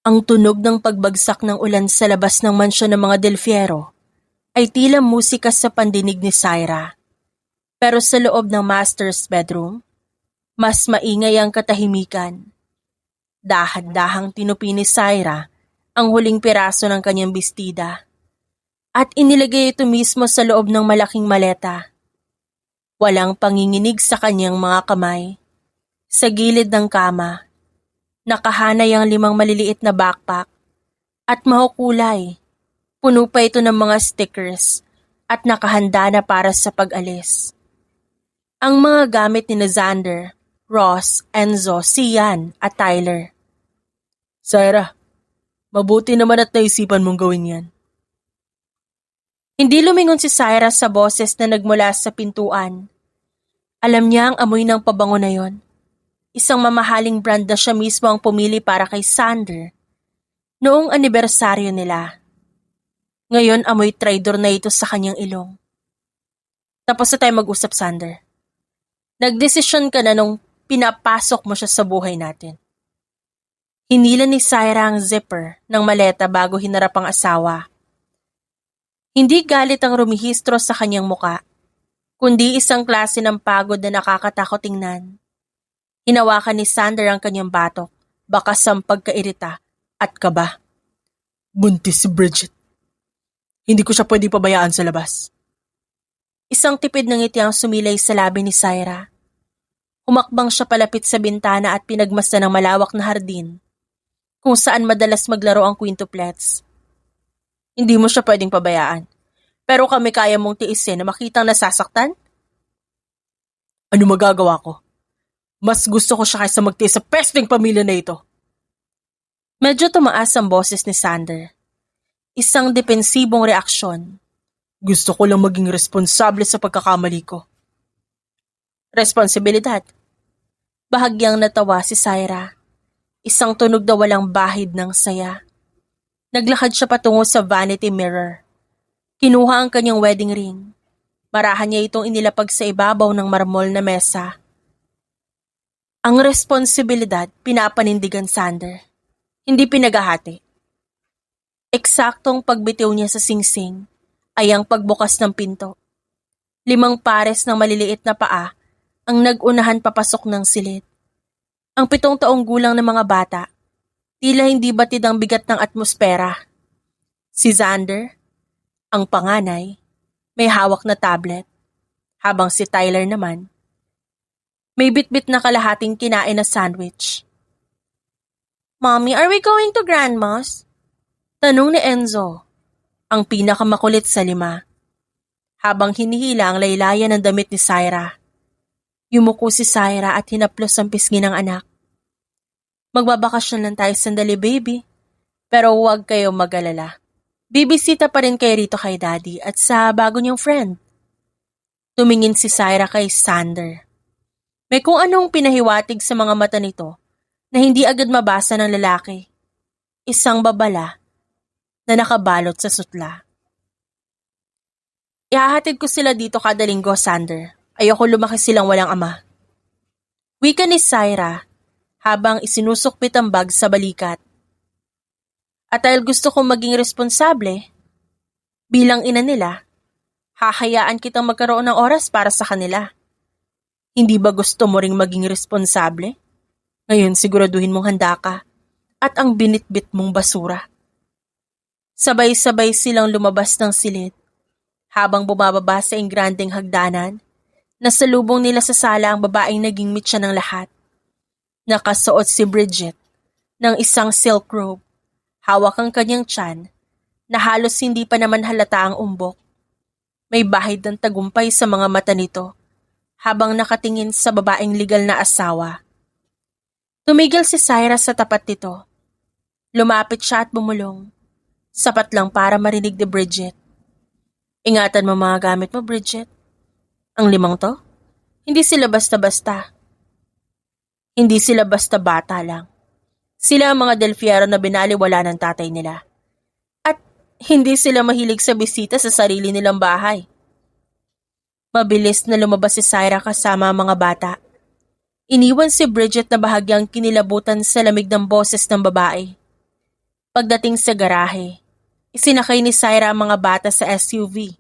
Ang tunog ng pagbagsak ng ulan sa labas ng mansyon ng mga Del Fierro ay tila musika sa pandinig ni Syra. Pero sa loob ng master's bedroom, mas maingay ang katahimikan. Dahan-dahang tinupi ni Syra ang huling piraso ng kanyang bestida at inilagay ito mismo sa loob ng malaking maleta. Walang panginginig sa kanyang mga kamay. Sa gilid ng kama, nakahanay ang 5 maliliit na backpack at makukulay. Puno pa ito ng mga stickers at nakahanda na para sa pag-alis. Ang mga gamit ni Xander, Ross, Enzo, Sian at Tyler. Syra, mabuti naman at naisipan mong gawin yan. Hindi lumingon si Syra sa boses na nagmula sa pintuan. Alam niya ang amoy ng pabango na yon. Isang mamahaling brand na siya mismo ang pumili para kay Xander noong anibersaryo nila. Ngayon amoy traidor na ito sa kanyang ilong. Tapos na tayo mag-usap, Xander. Nagdesisyon ka na nung pinapasok mo siya sa buhay natin. Hinila ni Syra ang zipper ng maleta bago hinarap ang asawa. Hindi galit ang rumihistro sa kanyang muka, kundi isang klase ng pagod na nakakatakot tingnan. Hinawakan ni Xander ang kanyang batok, bakas ang pagkairita at kaba. Buntis si Bridget. Hindi ko siya pwedeng pabayaan sa labas. Isang tipid ng ngiti ang sumilay sa labi ni Syra. Humakbang siya palapit sa bintana at pinagmasdan ng malawak na hardin, kung saan madalas maglaro ang quintuplets. Hindi mo siya pwedeng pabayaan, pero kami kaya mong tiisin na makitang nasasaktan? Ano magagawa ko? Mas gusto ko siya kaysa magtiis sa pesteng pamilya na ito. Medyo tumaas ang boses ni Xander. Isang depensibong reaksyon. Gusto ko lang maging responsable sa pagkakamali ko. Responsibilidad. Bahagyang natawa si Syra. Isang tunog na walang bahid ng saya. Naglakad siya patungo sa vanity mirror. Kinuha ang kanyang wedding ring. Marahan niya itong inilapag sa ibabaw ng marmol na mesa. Ang responsibilidad pinapanindigan Xander. Hindi pinagahati. Eksaktong pagbitiw niya sa singsing ay ang pagbukas ng pinto. 5 pares ng maliliit na paa ang nag-unahan papasok ng silid. Ang 7 taong gulang ng mga bata, tila hindi batid ang bigat ng atmosfera. Si Xander, ang panganay, may hawak na tablet, habang si Tyler naman, may bitbit na kalahating kinain na sandwich. Mommy, are we going to Grandma's? Tanong ni Enzo, ang pinakamakulit sa 5, habang hinihila ang laylayan ng damit ni Syra. Yumuko si Syra at hinaplos ang pisngi ng anak. Magbabakasyon lang tayo sandali, baby. Pero huwag kayo mag-alala. Bibisita pa rin kayo rito kay Daddy at sa bago niyong friend. Tumingin si Syra kay Xander. May kung anong pinahiwatig sa mga mata nito na hindi agad mabasa ng lalaki. Isang babala na nakabalot sa sutla. Ihahatid ko sila dito kada linggo, Xander. Ayoko lumaki silang walang ama. Wika ni Syra habang isinusukpit ang bag sa balikat. At dahil gusto kong maging responsable, bilang ina nila, hahayaan kitang magkaroon ng oras para sa kanila. Hindi ba gusto mo ring maging responsable? Ngayon siguraduhin mong handa ka at ang binitbit mong basura. Sabay-sabay silang lumabas ng silid. Habang bumababa sa ingrandeng hagdanan, nasalubong nila sa sala ang babaeng naging mitya ng lahat. Nakasuot si Bridget ng isang silk robe, hawak ang kanyang tiyan na halos hindi pa naman halata ang umbok. May bahid ng tagumpay sa mga mata nito habang nakatingin sa babaeng legal na asawa. Tumigil si Syra sa tapat nito. Lumapit siya at bumulong. Sapat lang para marinig ni Bridget. Ingatan mo mga gamit mo, Bridget. Ang 5 to? Hindi sila basta-basta. Hindi sila basta bata lang. Sila ang mga Del Fierro na binaliwala ng tatay nila. At hindi sila mahilig sa bisita sa sarili nilang bahay. Mabilis na lumabas si Syra kasama ang mga bata. Iniwan si Bridget na bahagyang kinilabutan sa lamig ng boses ng babae. Pagdating sa garahe, isinakay ni Syra ang mga bata sa SUV.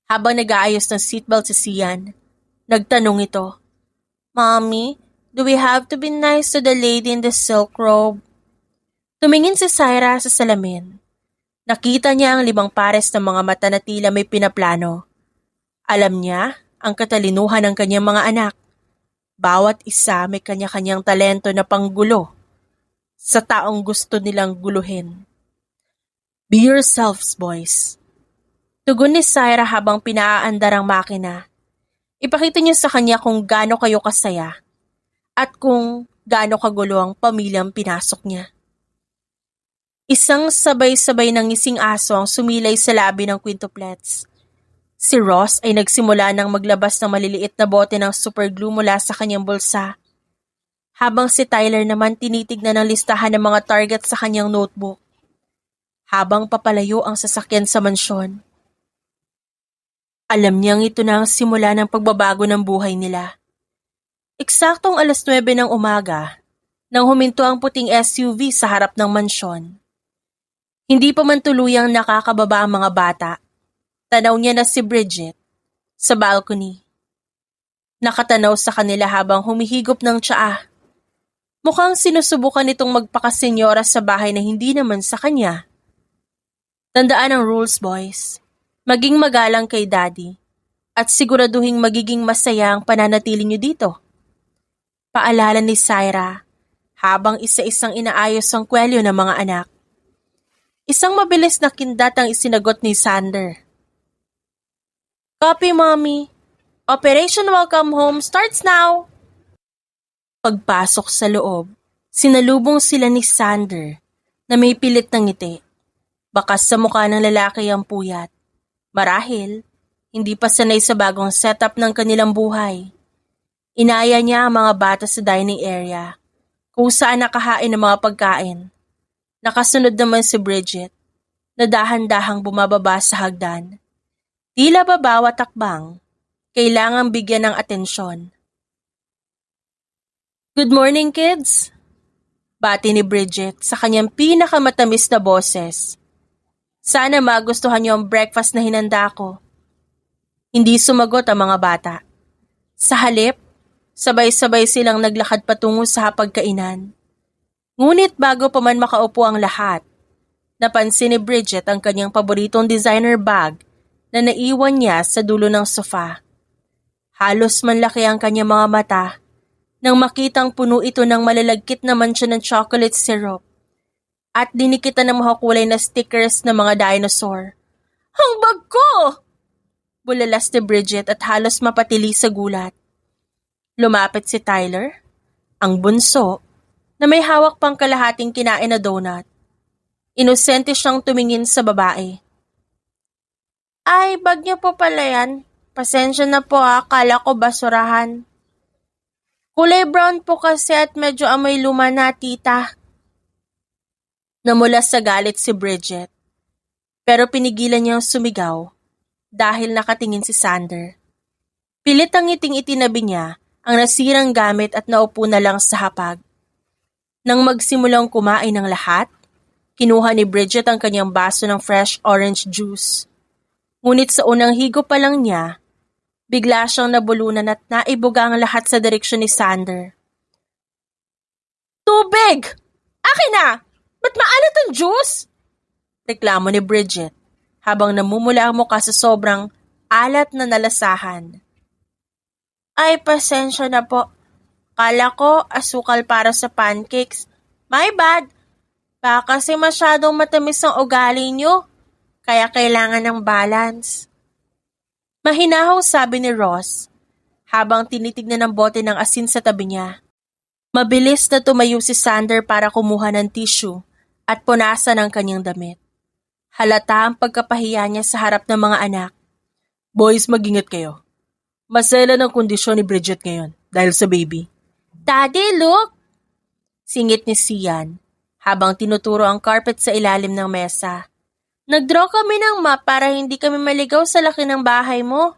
Habang nag-aayos ng seatbelt si Sian, nagtanong ito, "Mommy, do we have to be nice to the lady in the silk robe?" Tumingin si Syra sa salamin. Nakita niya ang 5 pares ng mga mata na tila may pinaplano. Alam niya ang katalinuhan ng kanyang mga anak. Bawat isa may kanya-kanyang talento na panggulo sa taong gusto nilang guluhin. "Be yourselves, boys." Tugon ni Syra habang pinaaandar ang makina. Ipakita niyo sa kanya kung gaano kayo kasaya at kung gaano kagulo ang pamilyang pinasok niya. Isang sabay-sabay ng ngising aso ang sumilay sa labi ng quintuplets. Si Ross ay nagsimula ng maglabas ng maliliit na bote ng superglue mula sa kanyang bulsa, habang si Tyler naman tinitignan ang listahan ng mga target sa kanyang notebook. Habang papalayo ang sasakyan sa mansyon, alam niyang ito na ang simula ng pagbabago ng buhay nila. Eksaktong 9:00 ng umaga, nang huminto ang puting SUV sa harap ng mansyon. Hindi pa man tuluyang nakakababa ang mga bata, tanaw niya na si Bridget sa balcony. Nakatanaw sa kanila habang humihigop ng tsaa. Mukhang sinusubukan nitong magpakasenyora sa bahay na hindi naman sa kanya. Tandaan ang rules, boys. Maging magalang kay Daddy at siguraduhing magiging masaya ang pananatili niyo dito. Paalala ni Syra habang isa-isang inaayos ang kwelyo ng mga anak. Isang mabilis na kindat ang isinagot ni Sander. "Copy, Mommy. Operation Welcome Home starts now." Pagpasok sa loob, sinalubong sila ni Sander na may pilit ng ngiti. Bakas sa mukha ng lalaki ang puyat. Marahil, hindi pa sanay sa bagong setup ng kanilang buhay. Inaya niya ang mga bata sa dining area, kung saan nakahain ng mga pagkain. Nakasunod naman si Bridget, na dahan-dahang bumababa sa hagdan. Tila ba bawat takbang, kailangang bigyan ng atensyon. "Good morning, kids!" Bati ni Bridget sa kanyang pinakamatamis na boses. "Sana magustuhan niyo ang breakfast na hinanda ko." Hindi sumagot ang mga bata. Sa halip, sabay-sabay silang naglakad patungo sa hapagkainan. Ngunit bago pa man makaupo ang lahat, napansin ni Bridget ang kanyang paboritong designer bag na naiwan niya sa dulo ng sofa. Halos manlaki ang kanyang mga mata nang makitang puno ito ng malalagkit na mansya ng chocolate syrup at dinikitan ng makukulay na stickers ng mga dinosaur. "Ang bag ko!" Bulalas ni Bridget at halos mapatili sa gulat. Lumapit si Tyler, ang bunso, na may hawak pang kalahating kinain na donut. Inosente siyang tumingin sa babae. "Ay, bag niyo po pala yan. Pasensya na po akala ko basurahan. Kulay brown po kasi at medyo amoy luma na, tita." Namula sa galit si Bridget, pero pinigilan niyang sumigaw dahil nakatingin si Sander. Pilit ang ngiting itinabi niya ang nasirang gamit at naupo na lang sa hapag. Nang magsimulang kumain ng lahat, kinuha ni Bridget ang kanyang baso ng fresh orange juice. Ngunit sa unang higo pa lang niya, bigla siyang nabulunan at naibuga ang lahat sa direksyon ni Sander. "Tubig! Akin na! Ba't maalat ang juice?" Reklamo ni Bridget habang namumula ang mukha sa sobrang alat na nalasahan. "Ay, pasensya na po. Kala ko asukal para sa pancakes. My bad. Baka kasi masyadong matamis ang ugali niyo, kaya kailangan ng balance." Mahinahaw sabi ni Ross habang tinitignan ang bote ng asin sa tabi niya. Mabilis na tumayo si Sander para kumuha ng tissue at punasan ang kanyang damit. Halata ang pagkapahiya niya sa harap ng mga anak. "Boys, mag-ingat kayo. Masela ng kondisyon ni Bridget ngayon dahil sa baby." "Daddy, look!" Singit ni Sian habang tinuturo ang carpet sa ilalim ng mesa. "Nag-draw kami ng map para hindi kami maligaw sa laki ng bahay mo."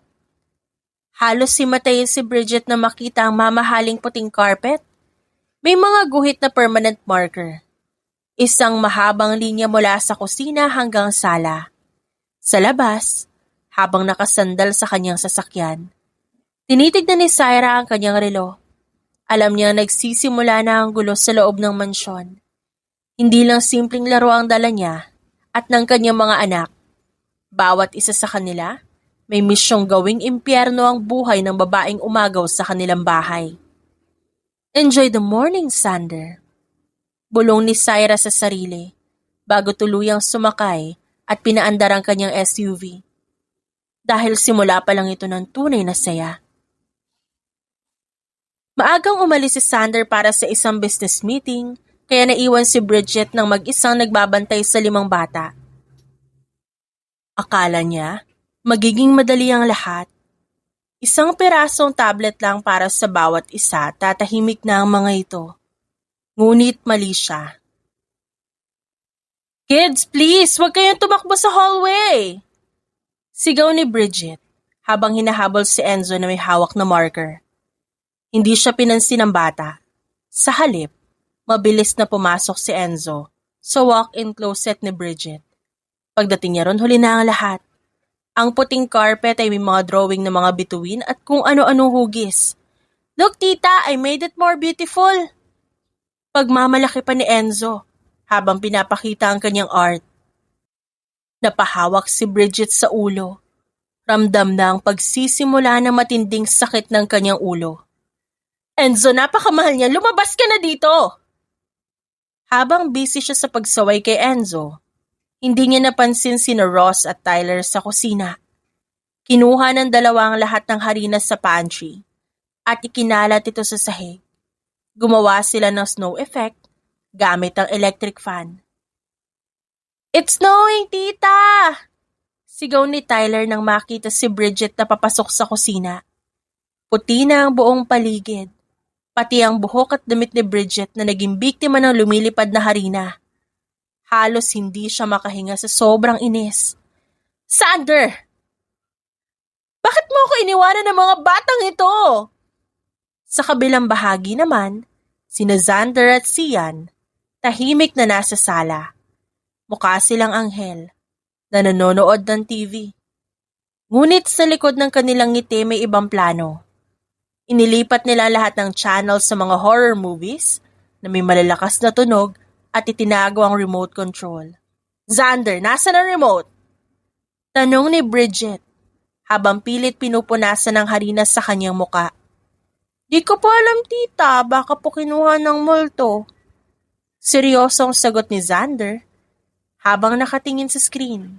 Halos himatayin si Bridget na makita ang mamahaling puting carpet. May mga guhit na permanent marker. Isang mahabang linya mula sa kusina hanggang sala. Sa labas, habang nakasandal sa kanyang sasakyan, tinitignan ni Syra ang kanyang relo. Alam niyang nagsisimula na ang gulo sa loob ng mansyon. Hindi lang simpleng laro ang dala niya at ng kanyang mga anak. Bawat isa sa kanila, may misyong gawing impyerno ang buhay ng babaeng umagaw sa kanilang bahay. Enjoy the morning, Sander. Bulong ni Syra sa sarili bago tuluyang sumakay at pinaandar ang kanyang SUV. Dahil simula pa lang ito ng tunay na saya. Maagang umalis si Sander para sa isang business meeting, kaya naiwan si Bridget ng mag-isang nagbabantay sa 5 bata. Akala niya, magiging madali ang lahat. Isang pirasong tablet lang para sa bawat isa, tatahimik na ang mga ito. Ngunit mali siya. Kids, please, huwag kayong tumakbo sa hallway! Sigaw ni Bridget habang hinahabol si Enzo na may hawak na marker. Hindi siya pinansin ng bata. Sa halip, mabilis na pumasok si Enzo sa walk-in closet ni Bridget. Pagdating niya ron, huli na ang lahat. Ang puting carpet ay may mga drawing ng mga bituin at kung ano-anong hugis. Look, tita, I made it more beautiful. Pagmamalaki pa ni Enzo habang pinapakita ang kanyang art. Napahawak si Bridget sa ulo. Ramdam na ang pagsisimula ng matinding sakit ng kanyang ulo. Enzo, napakamahal niya. Lumabas ka na dito! Habang busy siya sa pagsaway kay Enzo, hindi niya napansin sina Ross at Tyler sa kusina. Kinuha ng dalawa ang lahat ng harina sa pantry at ikinalat ito sa sahig. Gumawa sila ng snow effect gamit ang electric fan. It's snowing, tita! Sigaw ni Tyler nang makita si Bridget na papasok sa kusina. Puti na ang buong paligid, pati ang buhok at damit ni Bridget na naging biktima ng lumilipad na harina. Halos hindi siya makahinga sa sobrang inis. Sander! Bakit mo ako iniwanan ng mga batang ito? Sa kabilang bahagi naman, sina Xander at Sian, tahimik na nasa sala. Mukha silang anghel na nanonood ng TV. Ngunit sa likod ng kanilang ngiti may ibang plano. Inilipat nila lahat ng channel sa mga horror movies na may malalakas na tunog at itinago ang remote control. Xander, nasa na remote? Tanong ni Bridget habang pilit pinupunasan ng harina sa kanyang muka. Di ko po alam, tita, baka po kinuha ng multo. Seryosong sagot ni Xander habang nakatingin sa screen.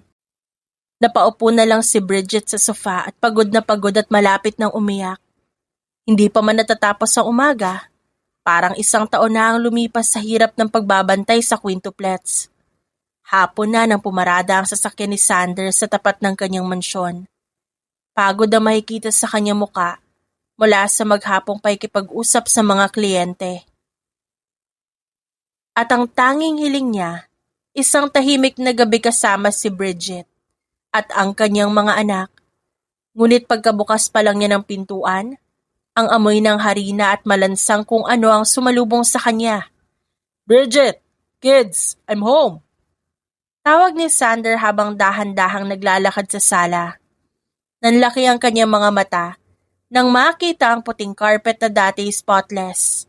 Napaupo na lang si Bridget sa sofa at pagod at malapit ng umiyak. Hindi pa man natatapos ang umaga, parang 1 taon na ang lumipas sa hirap ng pagbabantay sa quintuplets. Hapon na nang pumarada ang sasakyan ni Sander sa tapat ng kanyang mansyon. Pagod na makikita sa kanyang muka mula sa maghapong pakikipag-usap sa mga kliyente. At ang tanging hiling niya, isang tahimik na gabi kasama si Bridget at ang kanyang mga anak. Ngunit pagkabukas pa lang niya ng pintuan, ang amoy ng harina at malansang kung ano ang sumalubong sa kanya. Bridget! Kids! I'm home! Tawag ni Sander habang dahan-dahang naglalakad sa sala. Nanlaki ang kanyang mga mata nang makita ang puting carpet na dati spotless.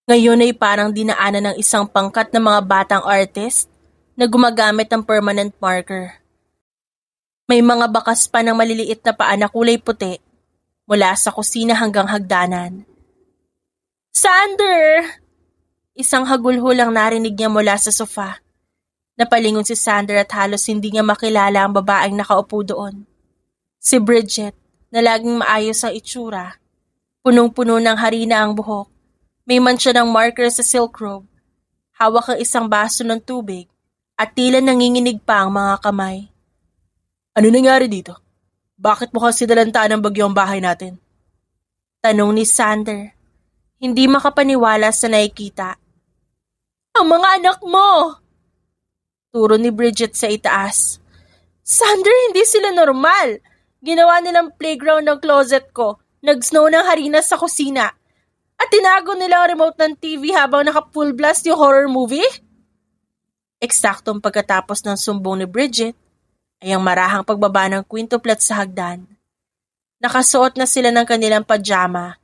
Ngayon ay parang dinaanan ng isang pangkat ng mga batang artist na gumagamit ng permanent marker. May mga bakas pa ng maliliit na paa na kulay puti mula sa kusina hanggang hagdanan. Sander! Isang hagulhulang narinig niya mula sa sofa. Napalingon si Sander at halos hindi niya makilala ang babaeng nakaupo doon. Si Bridget, na laging maayos ang itsura. Punong-puno ng harina ang buhok. May mancha ng marker sa silk robe. Hawak ang isang baso ng tubig at tila nanginginig pa ang mga kamay. Ano nangyari dito? Bakit mukhang sinalanta ng bagyo ang bahay natin? Tanong ni Sander. Hindi makapaniwala sa nakikita. Ang mga anak mo! Turo ni Bridget sa itaas. Sander, hindi sila normal. Ginawa nilang playground ng closet ko. Nag-snow ng harina sa kusina. At tinago nila ang remote ng TV habang naka-full blast yung horror movie? Eksaktong pagkatapos ng sumbong ni Bridget, ay ang marahang pagbaba ng quintuplet sa hagdan. Nakasuot na sila ng kanilang pajama,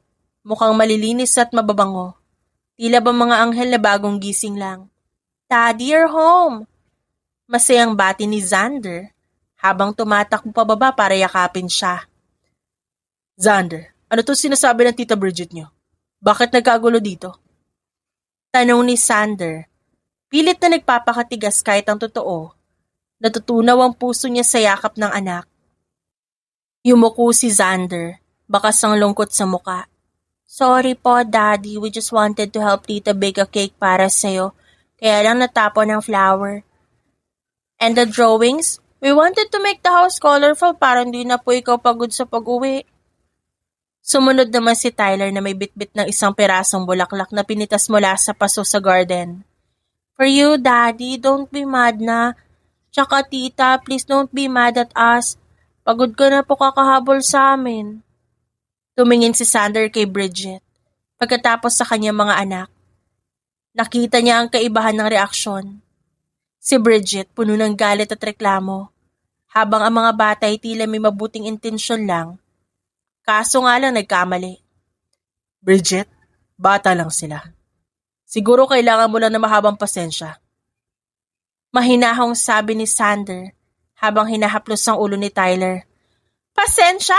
mukhang malilinis at mababango. Tila ba mga anghel na bagong gising lang. "Daddy, you're home!" Masayang bati ni Xander habang tumatakbo pababa para yakapin siya. Xander, ano to sinasabi ng Tita Bridget niyo? Bakit nagkagulo dito? Tanong ni Xander, pilit na nagpapakatigas kahit ang totoo. Natutunaw ang puso niya sa yakap ng anak. Yumuko si Xander, bakas ang lungkot sa muka. "Sorry po, Daddy. We just wanted to help Tita bake a cake para sa'yo. Kaya lang natapon ang flour. And the drawings? We wanted to make the house colorful para hindi na po ikaw pagod sa pag-uwi." Sumunod naman si Tyler na may bitbit ng isang pirasong bulaklak na pinitas mula sa paso sa garden. "For you, Daddy. Don't be mad na. Tsaka Tita, please don't be mad at us. Pagod ka na po kakahabol sa amin." Tumingin si Xander kay Bridget. Pagkatapos sa kanyang mga anak, nakita niya ang kaibahan ng reaksyon. Si Bridget puno ng galit at reklamo, habang ang mga bata ay tila may mabuting intensyon lang. Kaso nga lang nagkamali. Bridget, bata lang sila. Siguro kailangan mo lang na mahabang pasensya. Mahinahong sabi ni Xander habang hinahaplos ang ulo ni Tyler. "Pasensya?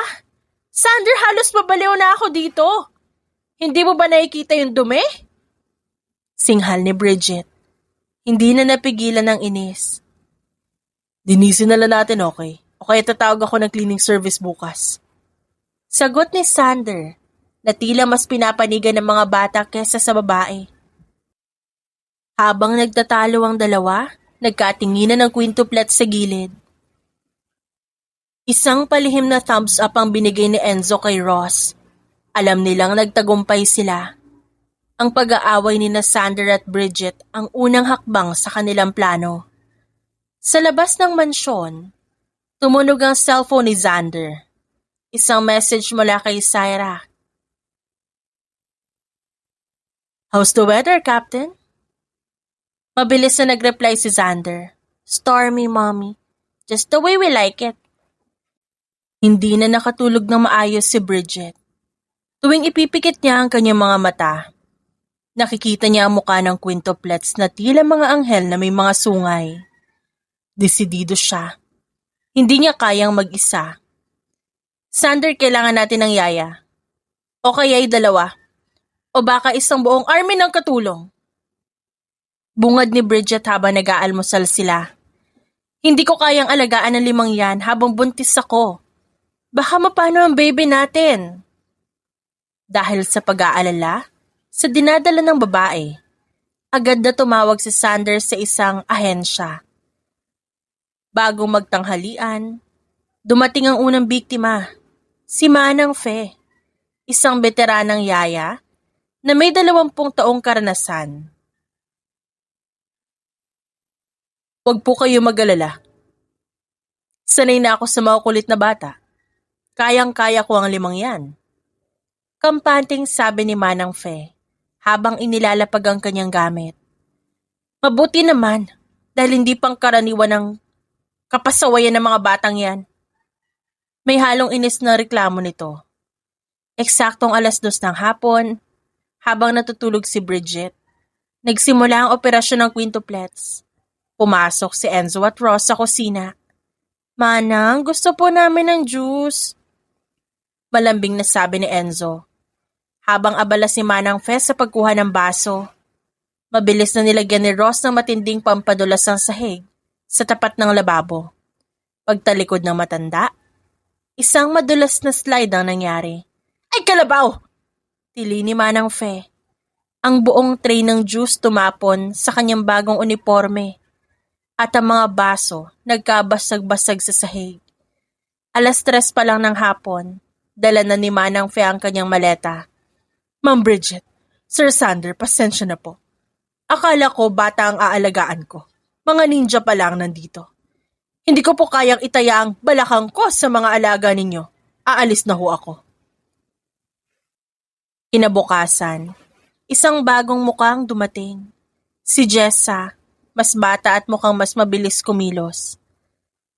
Xander, halos babaliw na ako dito. Hindi mo ba nakikita yung dumi?" Singhal ni Bridget. Hindi na napigilan ng inis. Dinisin na lang natin, okay? O kaya tatawag ako ng cleaning service bukas. Sagot ni Xander na tila mas pinapanigan ng mga bata kesa sa babae. Habang nagtatalo ang dalawa, nagkatinginan ng quintuplet sa gilid. Isang palihim na thumbs up ang binigay ni Enzo kay Ross. Alam nilang nagtagumpay sila. Ang pag-aaway ni Xander at Bridget ang unang hakbang sa kanilang plano. Sa labas ng mansyon, tumunog ang cellphone ni Xander. Isang message mula kay Syra. "How's the weather, Captain?" Mabilis na nag-reply si Xander. "Stormy, Mommy. Just the way we like it." Hindi na nakatulog ng maayos si Bridget. Tuwing ipipikit niya ang kanyang mga mata, nakikita niya ang mukha ng quintuplets na tila mga anghel na may mga sungay. Desidido siya. Hindi niya kayang mag-isa. "Xander, kailangan natin ng yaya. O kaya ay dalawa. O baka isang buong army ng katulong." Bungad ni Bridget habang nag-aalmusal sila. "Hindi ko kayang alagaan ng 5 yan habang buntis ako. Baka mapano ang baby natin." Dahil sa pag-aalala, sa dinadala ng babae, agad na tumawag si Sanders sa isang ahensya. Bago magtanghalian, dumating ang unang biktima, si Manang Fe, isang veteranang yaya na may 20 taong karanasan. "Huwag po kayo mag-alala. Sanay na ako sa mga kulit na bata. Kayang-kaya ko ang 5 yan." Kampanting sabi ni Manang Fe habang inilalapag ang kanyang gamit. "Mabuti naman dahil hindi pangkaraniwan ng kapasawayan ng mga batang yan." May halong inis na reklamo nito. Eksaktong 2:00 ng hapon, habang natutulog si Bridget, nagsimula ang operasyon ng quintuplets. Pumasok si Enzo at Ross sa kusina. "Manang, gusto po namin ng juice." Malambing na sabi ni Enzo. Habang abala si Manang Fe sa pagkuha ng baso, mabilis na nilagyan ni Ross ng matinding pampadulas ng sahig sa tapat ng lababo. Pagtalikod ng matanda, isang madulas na slide ang nangyari. "Ay, kalabaw!" Tili ni Manang Fe. Ang buong tray ng juice tumapon sa kanyang bagong uniforme at ang mga baso nagkabasag-basag sa sahig. 3:00 pa lang ng hapon, dala na ni Manang Fe ang kanyang maleta. "Ma'am Bridget, Sir Sander, pasensya na po. Akala ko bata ang aalagaan ko. Mga ninja pa lang nandito. Hindi ko po kayang itaya ang balakang ko sa mga alaga ninyo. Aalis na ho ako." Kinabukasan, isang bagong mukhang dumating. Si Jessa, Mas bata at mukhang mas mabilis kumilos.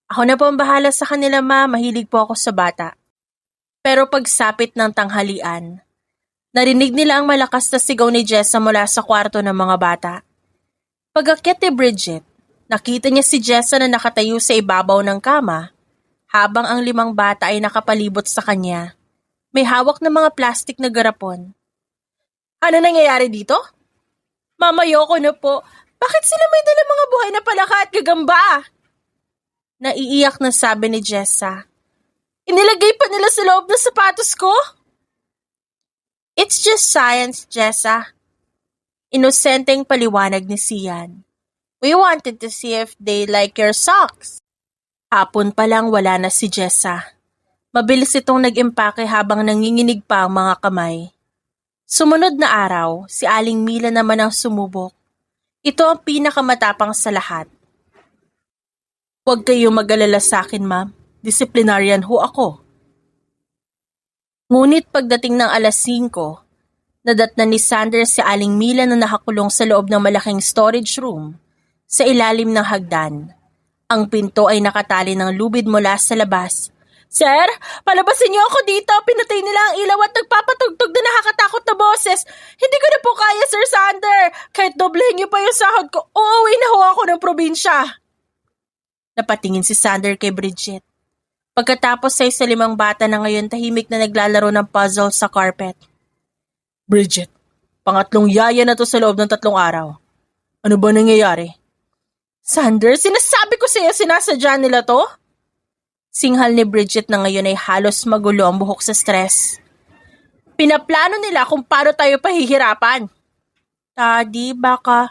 Ako na po ang bahala sa kanila, ma. Mahilig po ako sa bata. Pero pagsapit ng tanghalian, narinig nila ang malakas na sigaw ni Jessa mula sa kwarto ng mga bata. Pag-akyat ni Bridget, nakita niya si Jessa na nakatayo sa ibabaw ng kama habang ang 5 bata ay nakapalibot sa kanya. May hawak na mga plastik na garapon. Ano nangyayari dito? Mama, yoko na po. Bakit sila may dala mga buhay na palaka at gagamba? Naiiyak na sabi ni Jessa. Inilagay pa nila sa loob ng sapatos ko? It's just science, Jessa. Inosenteng paliwanag ni Sian. We wanted to see if they like your socks. Hapon pa lang wala na si Jessa. Mabilis itong nag-impake habang nanginginig pa ang mga kamay. Sumunod na araw, si Aling Mila naman ang sumubok. Ito ang pinakamatapang sa lahat. Huwag kayong mag-alala sa akin, ma'am. Disciplinarian ho ako. Ngunit pagdating ng alas 5, nadatnan ni Sander si Aling Mila na nakakulong sa loob ng malaking storage room sa ilalim ng hagdan. Ang pinto ay nakatali ng lubid mula sa labas. Sir, palabasin niyo ako dito. Pinatay nila ang ilaw at nagpapatugtog na nakakatakot na boses. Hindi ko na po kaya, Sir Sander. Kahit doblehin niyo pa yung sahod ko, uuwi na ho ako ng probinsya. Napatingin si Sander kay Bridget. Pagkatapos ay sa 5 bata na ngayon tahimik na naglalaro ng puzzle sa carpet. Bridget, pangatlong yaya na to sa loob ng 3 araw. Ano ba nangyayari? Sander, sinasabi ko sa iyo sinasadya nila to? Singhal ni Bridget na ngayon ay halos magulo ang buhok sa stress. Pinaplano nila kung paano tayo pahihirapan. Daddy, baka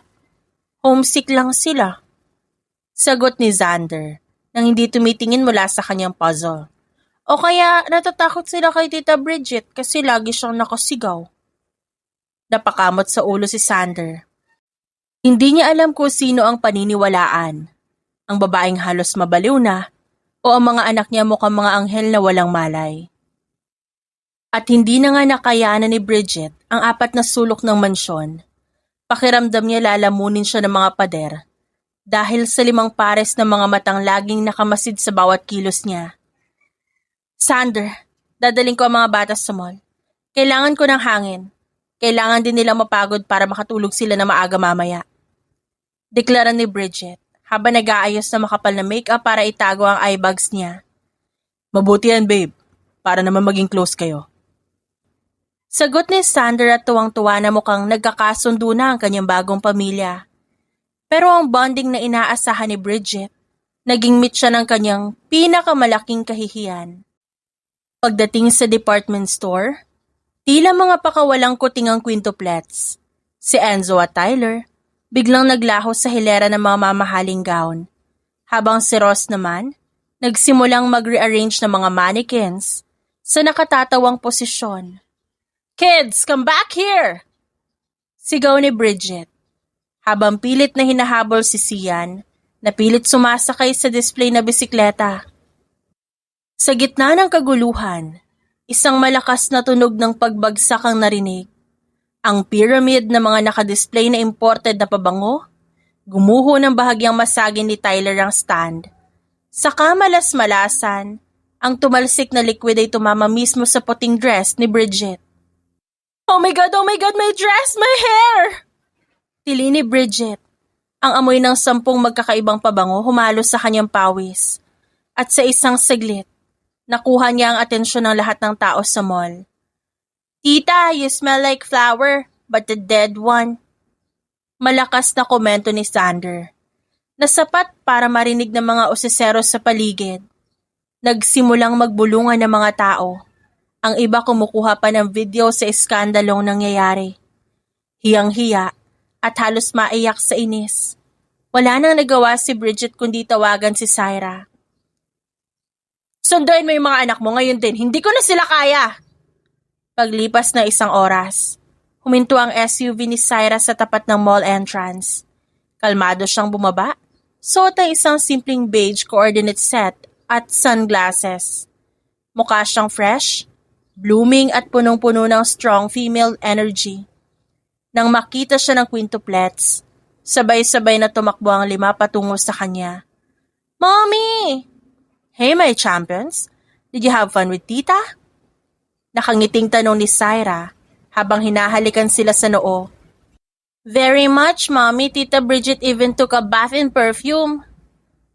homesick lang sila. Sagot ni Xander nang hindi tumitingin mula sa kanyang puzzle. O kaya natatakot sila kay Tita Bridget kasi lagi siyang nakasigaw. Napakamot sa ulo si Xander. Hindi niya alam kung sino ang paniniwalaan. Ang babaeng halos mabaliw na o ang mga anak niya mukhang mga anghel na walang malay. At hindi na nga nakayanan ni Bridget ang 4 na sulok ng mansyon. Pakiramdam niya lalamunin siya ng mga pader dahil sa 5 pares ng mga matang laging nakamasid sa bawat kilos niya. Sander, dadaling ko ang mga bata sa mall. Kailangan ko ng hangin. Kailangan din nilang mapagod para makatulog sila na maaga mamaya. Deklara ni Bridget habang nag-aayos na makapal na makeup para itago ang eye bags niya. Mabuti yan, babe. Para naman maging close kayo. Sagot ni Sander at tuwang-tuwa na mukhang nagkakasundo na ang kanyang bagong pamilya. Pero ang bonding na inaasahan ni Bridget, naging meet siya ng kanyang pinakamalaking kahihiyan. Pagdating sa department store, tila mga pakawalang kuting ang quintuplets. Si Enzo at Tyler, biglang naglaho sa hilera ng mga mamahaling gown. Habang si Ross naman, nagsimulang mag-rearrange ng mga mannequins sa nakatatawang posisyon. Kids, come back here! Sigaw ni Bridget. Habang pilit na hinahabol si Sian, na pilit sumasakay sa display na bisikleta. Sa gitna ng kaguluhan, isang malakas na tunog ng pagbagsak ang narinig. Ang pyramid na mga nakadisplay na imported na pabango, gumuho ng bahagyang masagin ni Tyler ang stand. Sa kamalas-malasan, ang tumalsik na liquid ay tumama mismo sa puting dress ni Bridget. Oh my God, my dress, my hair! Tili ni Bridget. Ang amoy ng 10 magkakaibang pabango humalo sa kanyang pawis. At sa isang saglit, nakuha niya ang atensyon ng lahat ng tao sa mall. Tita, you smell like flower, but the dead one. Malakas na komento ni Sander. Nasapat para marinig ng mga osesero sa paligid. Nagsimulang magbulungan ng mga tao. Ang iba kumukuha pa ng video sa iskandalong nangyayari. Hiyang-hiya at halos maiyak sa inis. Wala nang nagawa si Bridget kundi tawagan si Syra. Sunduin mo yung mga anak mo ngayon din, hindi ko na sila kaya! Paglipas na 1 oras, huminto ang SUV ni Syra sa tapat ng mall entrance. Kalmado siyang bumaba, suot ang isang simpleng beige coordinate set at sunglasses. Mukha siyang fresh, blooming at punong-puno ng strong female energy. Nang makita siya ng quintuplets, Sabay-sabay na tumakbo ang 5 patungo sa kanya. Mommy! Hey my champions, did you have fun with tita? Nakangiting tanong ni Syra habang hinahalikan sila sa noo. Very much, Mommy. Tita Bridget even took a bath in perfume.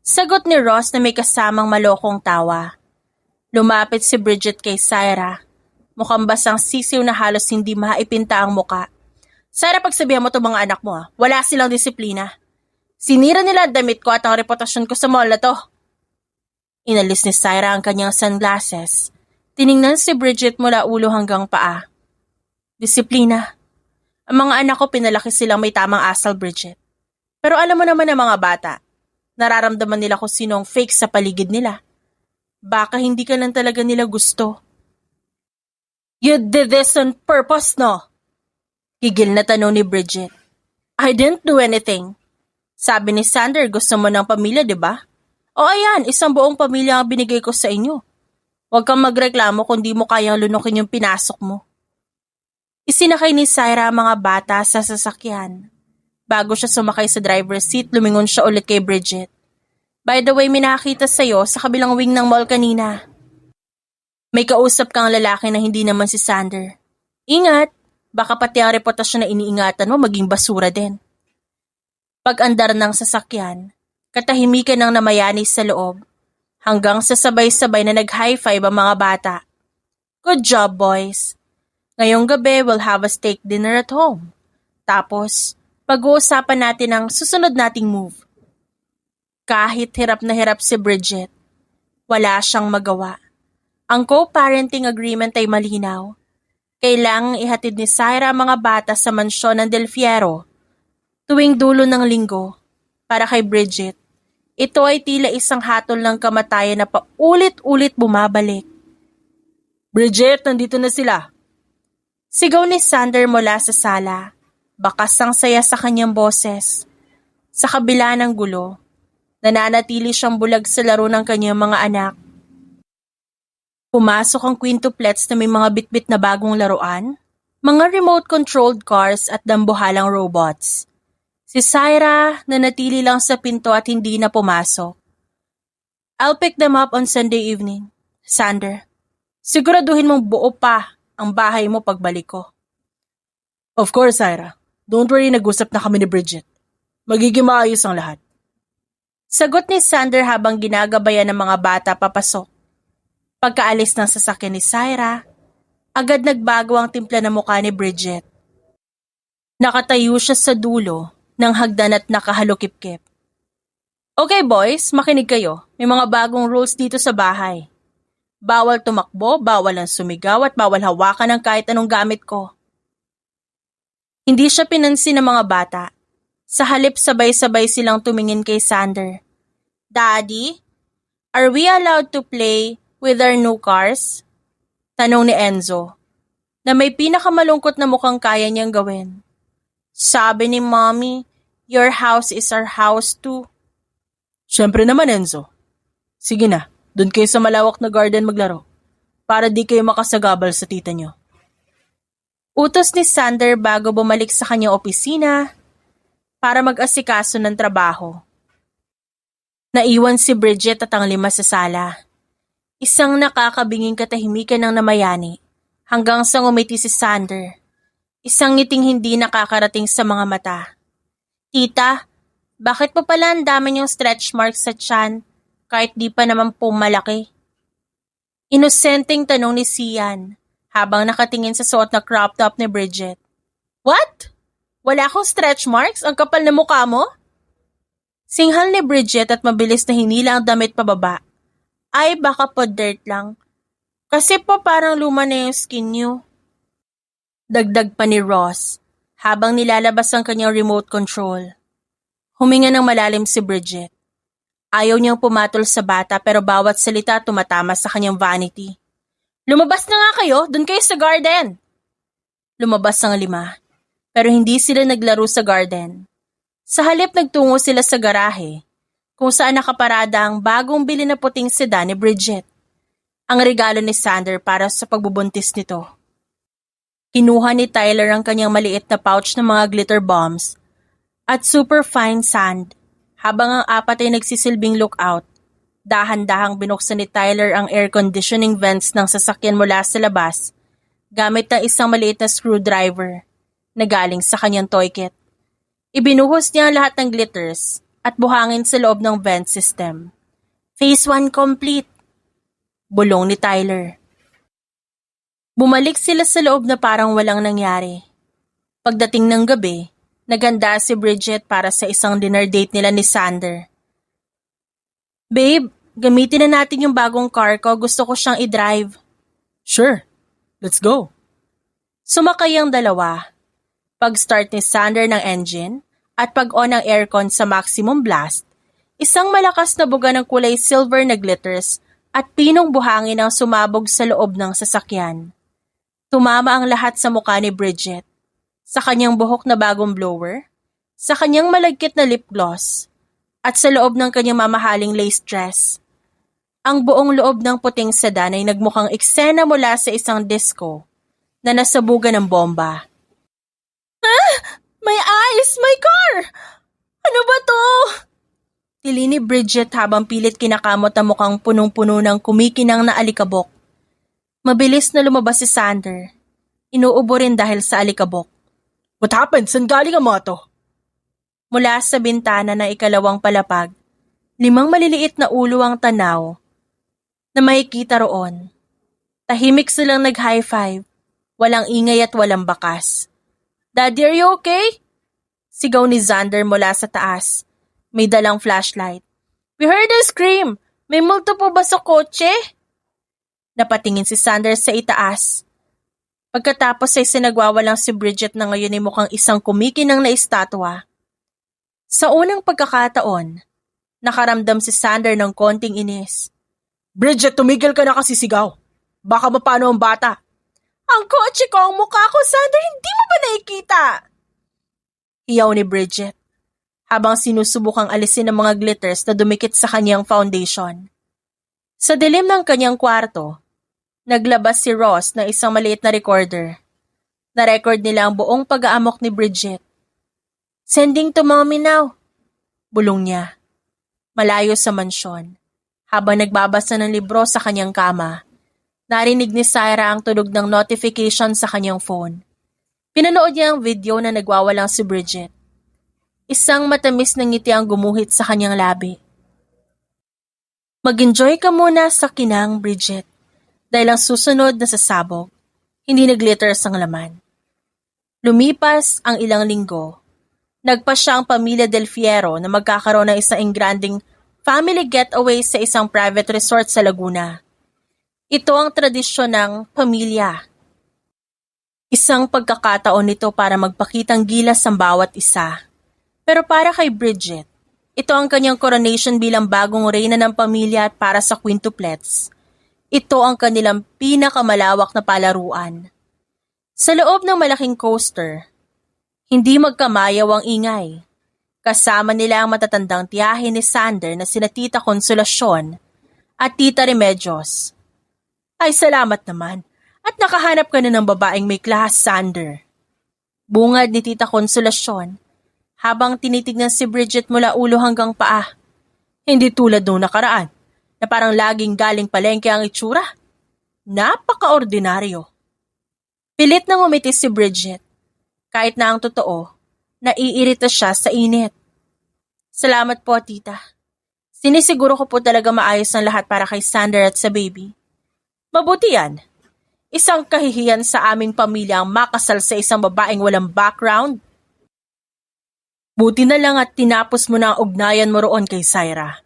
Sagot ni Ross na may kasamang malokong tawa. Lumapit si Bridget kay Syra. Mukhang basang sisiw na halos hindi maipinta ang muka. Syra, pagsabihan mo to mga anak mo, wala silang disiplina. Sinira nila ang damit ko at ang reputasyon ko sa mall na to. Inalis ni Syra ang kanyang sunglasses. Tiningnan si Bridget mula ulo hanggang paa. Disiplina. Ang mga anak ko pinalaki silang may tamang asal, Bridget. Pero alam mo naman ang mga bata, nararamdaman nila kung sino ang fake sa paligid nila. Baka hindi ka lang talaga nila gusto. You did this on purpose, no? Gigil na tanong ni Bridget. I didn't do anything. Sabi ni Sander, gusto mo ng pamilya, di ba? O ayan, isang buong pamilya ang binigay ko sa inyo. Huwag kang magreklamo kung di mo kayang lunukin yung pinasok mo. Isinakay ni Syra ang mga bata sa sasakyan. Bago siya sumakay sa driver's seat, lumingon siya ulit kay Bridget. By the way, may nakakita sa'yo sa kabilang wing ng mall kanina. May kausap kang lalaki na hindi naman si Sander. Ingat, baka pati ang reputasyon na iniingatan mo maging basura din. Pag-andar ng sasakyan, katahimikan ng namayani sa loob, hanggang sa sabay-sabay na nag-high five ang mga bata. Good job, boys! Ngayong gabi, we'll have a steak dinner at home. Tapos, pag-uusapan natin ang susunod nating move. Kahit hirap na hirap si Bridget, wala siyang magawa. Ang co-parenting agreement ay malinaw. Kailangang ihatid ni Syra ang mga bata sa mansyon ng Del Fierro tuwing dulo ng linggo. Para kay Bridget, ito ay tila isang hatol ng kamatayan na paulit-ulit bumabalik. Bridget, nandito na sila. Sigaw ni Sander mula sa sala. Bakas ang saya sa kanyang boses. Sa kabila ng gulo, nananatili siyang bulag sa laro ng kanyang mga anak. Pumasok ang quintuplets na may mga bitbit na bagong laruan, mga remote-controlled cars at dambuhalang robots. Si Syra nanatili lang sa pinto at hindi na pumasok. I'll pick them up on Sunday evening. Sander, siguraduhin mong buo pa ang bahay mo pagbalik ko. Of course, Syra. Don't worry, nag-usap na kami ni Bridget. Magiging maayos ang lahat. Sagot ni Sander habang ginagabayan ng mga bata papasok. Pagkaalis ng sasakyan ni Syra, agad nagbago ang timpla ng mukha ni Bridget. Nakatayo siya sa dulo ng hagdan at nakahalukip-kip. Okay boys, makinig kayo. May mga bagong rules dito sa bahay. Bawal tumakbo, bawal ang sumigaw at bawal hawakan ng kahit anong gamit ko. Hindi siya pinansin ng mga bata. Sa halip sabay-sabay silang tumingin kay Sander. Daddy, are we allowed to play with our new cars? Tanong ni Enzo, na may pinakamalungkot na mukhang kaya niyang gawin. Sabi ni Mommy, your house is our house too. Siyempre naman, Enzo. Sige na, dun kayo sa malawak na garden maglaro para di kayo makasagabal sa tita niyo. Utos ni Sander bago bumalik sa kanyang opisina para mag-asikaso ng trabaho. Naiwan si Bridget at ang 5 sa sala. Isang nakakabinging katahimikan ng namayani hanggang sa ngumiti si Sander. Isang ngiting hindi nakakarating sa mga mata. Tita, bakit pa pala ang dami niyong stretch marks sa tiyan kahit di pa naman po malaki? Inosenteng tanong ni Sian habang nakatingin sa suot na crop top ni Bridget. What? Wala akong stretch marks? Ang kapal na mukha mo? Singhal ni Bridget at mabilis na hinila ang damit pababa. Ay, baka po dirt lang. Kasi po parang luma na yung skin niyo. Dagdag pa ni Ross habang nilalabas ang kanyang remote control. Huminga ng malalim si Bridget. Ayaw niyang pumatol sa bata pero bawat salita tumatama sa kanyang vanity. Lumabas na nga kayo, dun kayo sa garden. Lumabas ang 5, pero hindi sila naglaro sa garden. Sa halip nagtungo sila sa garahe, kung saan nakaparada ang bagong bili na puting sedan ni Bridget. Ang regalo ni Sander para sa pagbubuntis nito. Kinuha ni Tyler ang kanyang maliit na pouch ng mga glitter bombs at super fine sand. Habang ang apat ay nagsisilbing lookout, dahan-dahang binuksan ni Tyler ang air conditioning vents ng sasakyan mula sa labas gamit ng isang maliit na screwdriver na galing sa kanyang toy kit. Ibinuhos niya ang lahat ng glitters at buhangin sa loob ng vent system. Phase 1 complete, bulong ni Tyler. Bumalik sila sa loob na parang walang nangyari. Pagdating ng gabi, naganda si Bridget para sa isang dinner date nila ni Sander. Babe, gamitin na natin yung bagong car ko. Gusto ko siyang i-drive. Sure, let's go. Sumakay ang dalawa. Pag-start ni Sander ng engine at pag-on ng aircon sa maximum blast, isang malakas na buga ng kulay silver na glitters at pinong buhangin ang sumabog sa loob ng sasakyan. Tumama ang lahat sa mukha ni Bridget, sa kanyang buhok na bagong blower, sa kanyang malagkit na lip gloss, at sa loob ng kanyang mamahaling lace dress. Ang buong loob ng puting sedan ay nagmukhang eksena mula sa isang disco na nasabugan ng bomba. May ice! May car! Ano ba to? Tili ni Bridget habang pilit kinakamot ang mukhang punong-puno ng kumikinang na alikabok. Mabilis na lumabas si Sander. Inuubo rin dahil sa alikabok. What happened? Saan galing ang mga to? Mula sa bintana ng ikalawang palapag, 5 maliliit na ulo ang tanaw na makikita roon. Tahimik silang nag-high five, walang ingay at walang bakas. Daddy, are you okay? Sigaw ni Xander mula sa taas. May dalang flashlight. We heard a scream. May multo po ba sa kotse? Napatingin si Xander sa itaas. Pagkatapos ay sinagwawalang si Bridget na ngayon ay mukhang isang kumikinang na estatwa. Sa unang pagkakataon, nakaramdam si Xander ng konting inis. Bridget, tumigil ka na kasi sigaw. Baka mapano ang bata. Ang kotse ko, ang mukha ko, Xander, hindi mo ba nakikita? Hiyaw ni Bridget, habang sinusubukang alisin ang mga glitters na dumikit sa kanyang foundation. Sa dilim ng kanyang kwarto, naglabas si Ross ng isang maliit na recorder. Na-record nila ang buong pag-aamok ni Bridget. Sending to mommy now, bulong niya. Malayo sa mansyon, habang nagbabasa ng libro sa kanyang kama, narinig ni Syra ang tunog ng notification sa kanyang phone. Pinanood niya ang video na nagwawalang si Bridget. Isang matamis na ngiti ang gumuhit sa kanyang labi. Mag-enjoy ka muna sa kinang, Bridget, dahil ang susunod na sasabog, hindi na-glitters ang laman. Lumipas ang ilang linggo. Nagpasya ang pamilya Del Fiero na magkakaroon ng isang engranding family getaway sa isang private resort sa Laguna. Ito ang tradisyon ng pamilya. Isang pagkakataon nito para magpakitang gilas ang bawat isa. Pero para kay Bridget, ito ang kanyang coronation bilang bagong reyna ng pamilya at para sa quintuplets. Ito ang kanilang pinakamalawak na palaruan. Sa loob ng malaking coaster, hindi magkamayaw ang ingay. Kasama nila ang matatandang tiyahin ni Sander na sina Tita Consolacion at Tita Remedios. Ay, salamat naman. At nakahanap ka na ng babaeng may klase, Sander. Bungad ni Tita Consolacion habang tinitignan si Bridget mula ulo hanggang paa. Hindi tulad nung nakaraan na parang laging galing palengke ang itsura. Napaka-ordinaryo. Pilit nang umiti si Bridget. Kahit na ang totoo, naiirita siya sa init. Salamat po, tita. Sinisiguro ko po talaga maayos ang lahat para kay Sander at sa baby. Mabuti yan. Isang kahihiyan sa aming pamilya ang makasal sa isang babaeng walang background. Buti na lang at tinapos mo na ang ugnayan mo roon kay Syra.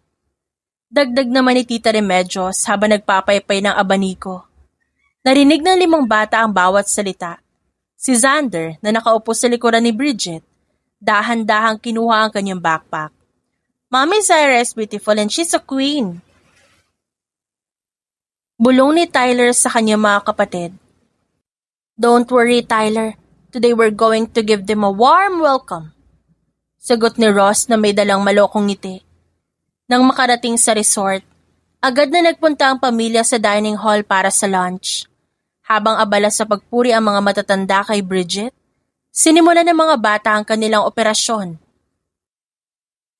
Dagdag naman ni Tita Remedios habang nagpapaypay ng abaniko. Narinig ng 5 bata ang bawat salita. Si Xander na nakaupo sa likuran ni Bridget, dahan-dahang kinuha ang kanyang backpack. Mommy Syra is beautiful and she's a queen. Bulong ni Tyler sa kanyang mga kapatid. Don't worry, Tyler. Today we're going to give them a warm welcome. Sagot ni Ross na may dalang malokong ngiti. Nang makarating sa resort, agad na nagpunta ang pamilya sa dining hall para sa lunch. Habang abala sa pagpuri ang mga matatanda kay Bridget, sinimulan ng mga bata ang kanilang operasyon.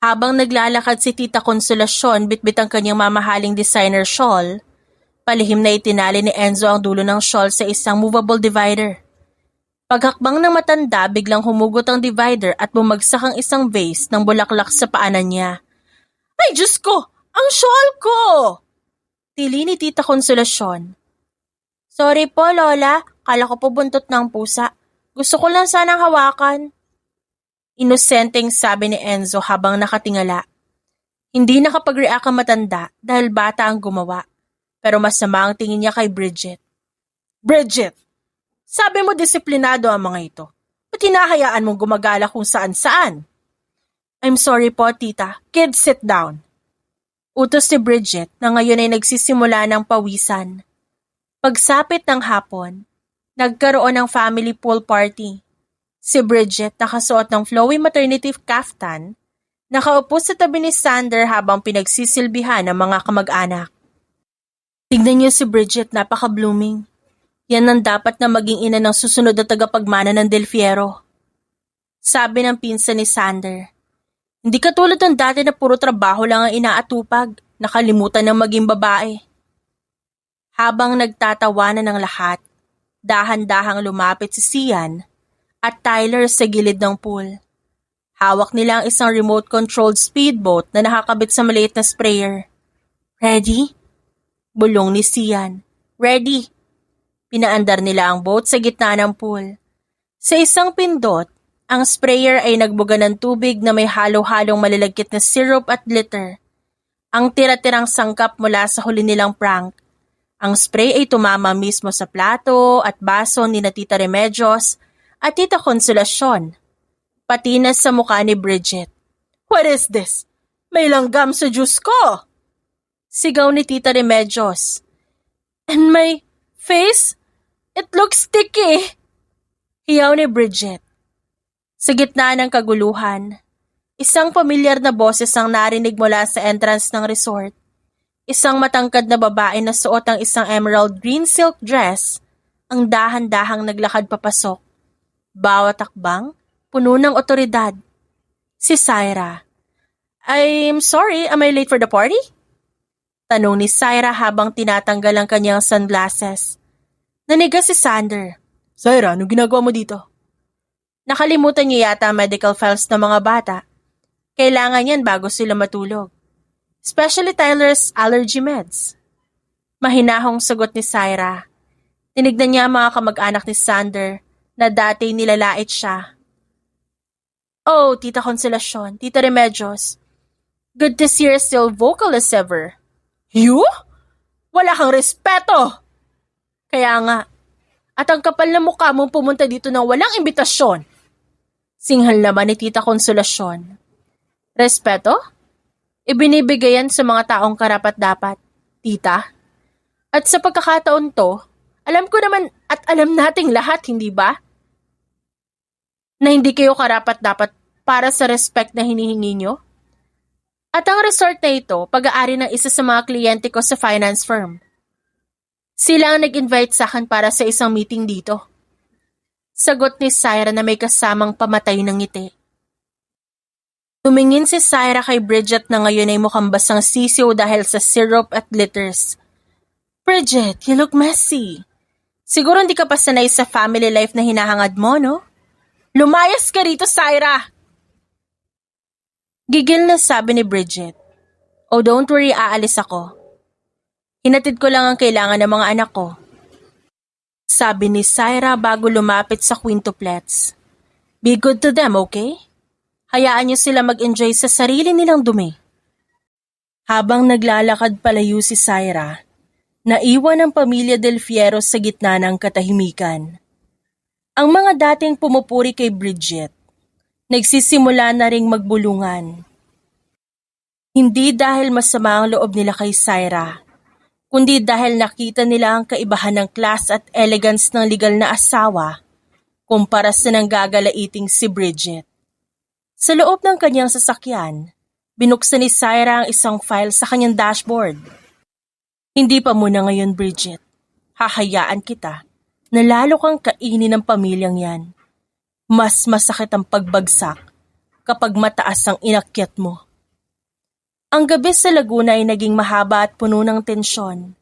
Habang naglalakad si Tita Consolacion bitbit ang kanyang mamahaling designer shawl, palihim na itinali ni Enzo ang dulo ng shawl sa isang movable divider. Paghakbang ng matanda, biglang humugot ang divider at bumagsak ang isang vase ng bulaklak sa paanan niya. Ay, Diyos ko! Ang shawl ko! Tili ni Tita Consolacion. Sorry po, Lola. Kala ko po buntot ng pusa. Gusto ko lang sanang hawakan. Inosenteng sabi ni Enzo habang nakatingala. Hindi nakapag-react ang matanda dahil bata ang gumawa. Pero masama ang tingin niya kay Bridget. Bridget, sabi mo disiplinado ang mga ito. Ba't hinahayaan mong gumagala kung saan-saan? I'm sorry po, Tita. Kids, sit down. Utos si Bridget na ngayon ay nagsisimula ng pawisan. Pagsapit ng hapon, nagkaroon ng family pool party. Si Bridget, nakasuot ng flowy maternity kaftan, nakaupo sa tabi ni Sander habang pinagsisilbihan ng mga kamag-anak. Tignan niyo si Bridget, napaka-blooming. Yan ang dapat na maging ina ng susunod na tagapagmana ng Del Fierro. Sabi ng pinsan ni Sander. Hindi katulad ng dati na puro trabaho lang ang inaatupag, nakalimutan ng maging babae. Habang nagtatawanan ng lahat, dahan-dahang lumapit si Sian at Tyler sa gilid ng pool. Hawak nila ang isang remote-controlled speedboat na nakakabit sa maliit na sprayer. Ready? Bulong ni Sian. Ready. Pinaandar nila ang boat sa gitna ng pool. Sa isang pindot, ang sprayer ay nagbuga ng tubig na may halo-halong malalagkit na syrup at glitter. Ang tira-tirang sangkap mula sa huli nilang prank. Ang spray ay tumama mismo sa plato at baso ni na Tita Remedios at Tita Consolacion. Pati na sa mukha ni Bridget. What is this? May langgam sa juice ko! Sigaw ni Tita Remedios. And my face? It looks sticky! Hiyaw ni Bridget. Sa gitna ng kaguluhan, isang pamilyar na boses ang narinig mula sa entrance ng resort. Isang matangkad na babae na suot ang isang emerald green silk dress ang dahan-dahang naglakad papasok. Bawat takbang, puno ng otoridad. Si Syra. I'm sorry, am I late for the party? Tanong ni Syra habang tinatanggal ang kanyang sunglasses. Naniga si Sander. Syra, anong ginagawa mo dito? Nakalimutan niyo yata ang medical files ng mga bata. Kailangan yan bago sila matulog. Especially Tyler's allergy meds. Mahinahong sagot ni Syra. Tinignan niya ang mga kamag-anak ni Sander na dati nilalait siya. Oh, Tita Consolacion, Tita Remedios. Good to see you're still vocal as ever. You? Wala kang respeto! Kaya nga. At ang kapal na mukha mong pumunta dito ng walang imbitasyon. Singhal naman ni Tita Consolacion. Respeto? Ibinibigay yan sa mga taong karapat-dapat, Tita. At sa pagkakataon to, alam ko naman at alam nating lahat, hindi ba? Na hindi kayo karapat-dapat para sa respect na hinihingi nyo? At ang resort na ito, pag-aari ng isa sa mga kliyente ko sa finance firm. Sila ang nag-invite sa akin para sa isang meeting dito. Sagot ni Syra na may kasamang pamatay ng ngiti. Tumingin si Syra kay Bridget na ngayon ay mukhang basang sisiw dahil sa syrup at glitters. Bridget, you look messy. Siguro hindi ka pa sanay sa family life na hinahangad mo, no? Lumayas ka rito, Syra! Gigil na sabi ni Bridget. Oh, don't worry, aalis ako. Hinatid ko lang ang kailangan ng mga anak ko. Sabi ni Syra bago lumapit sa quintuplets. Be good to them, okay? Hayaan niyo sila mag-enjoy sa sarili nilang dumi. Habang naglalakad palayo si Syra, naiwan ang pamilya Del Fierro sa gitna ng katahimikan. Ang mga dating pumupuri kay Bridget, nagsisimula na ring magbulungan. Hindi dahil masama ang loob nila kay Syra, kundi dahil nakita nila ang kaibahan ng class at elegance ng legal na asawa kumpara sa nanggagalaiting si Bridget. Sa loob ng kanyang sasakyan, binuksan ni Syra ang isang file sa kanyang dashboard. Hindi pa muna ngayon, Bridget. Hahayaan kita na lalo kang kainin ng pamilyang yan. Mas masakit ang pagbagsak kapag mataas ang inakyat mo. Ang gabi sa Laguna ay naging mahaba at puno ng tensyon.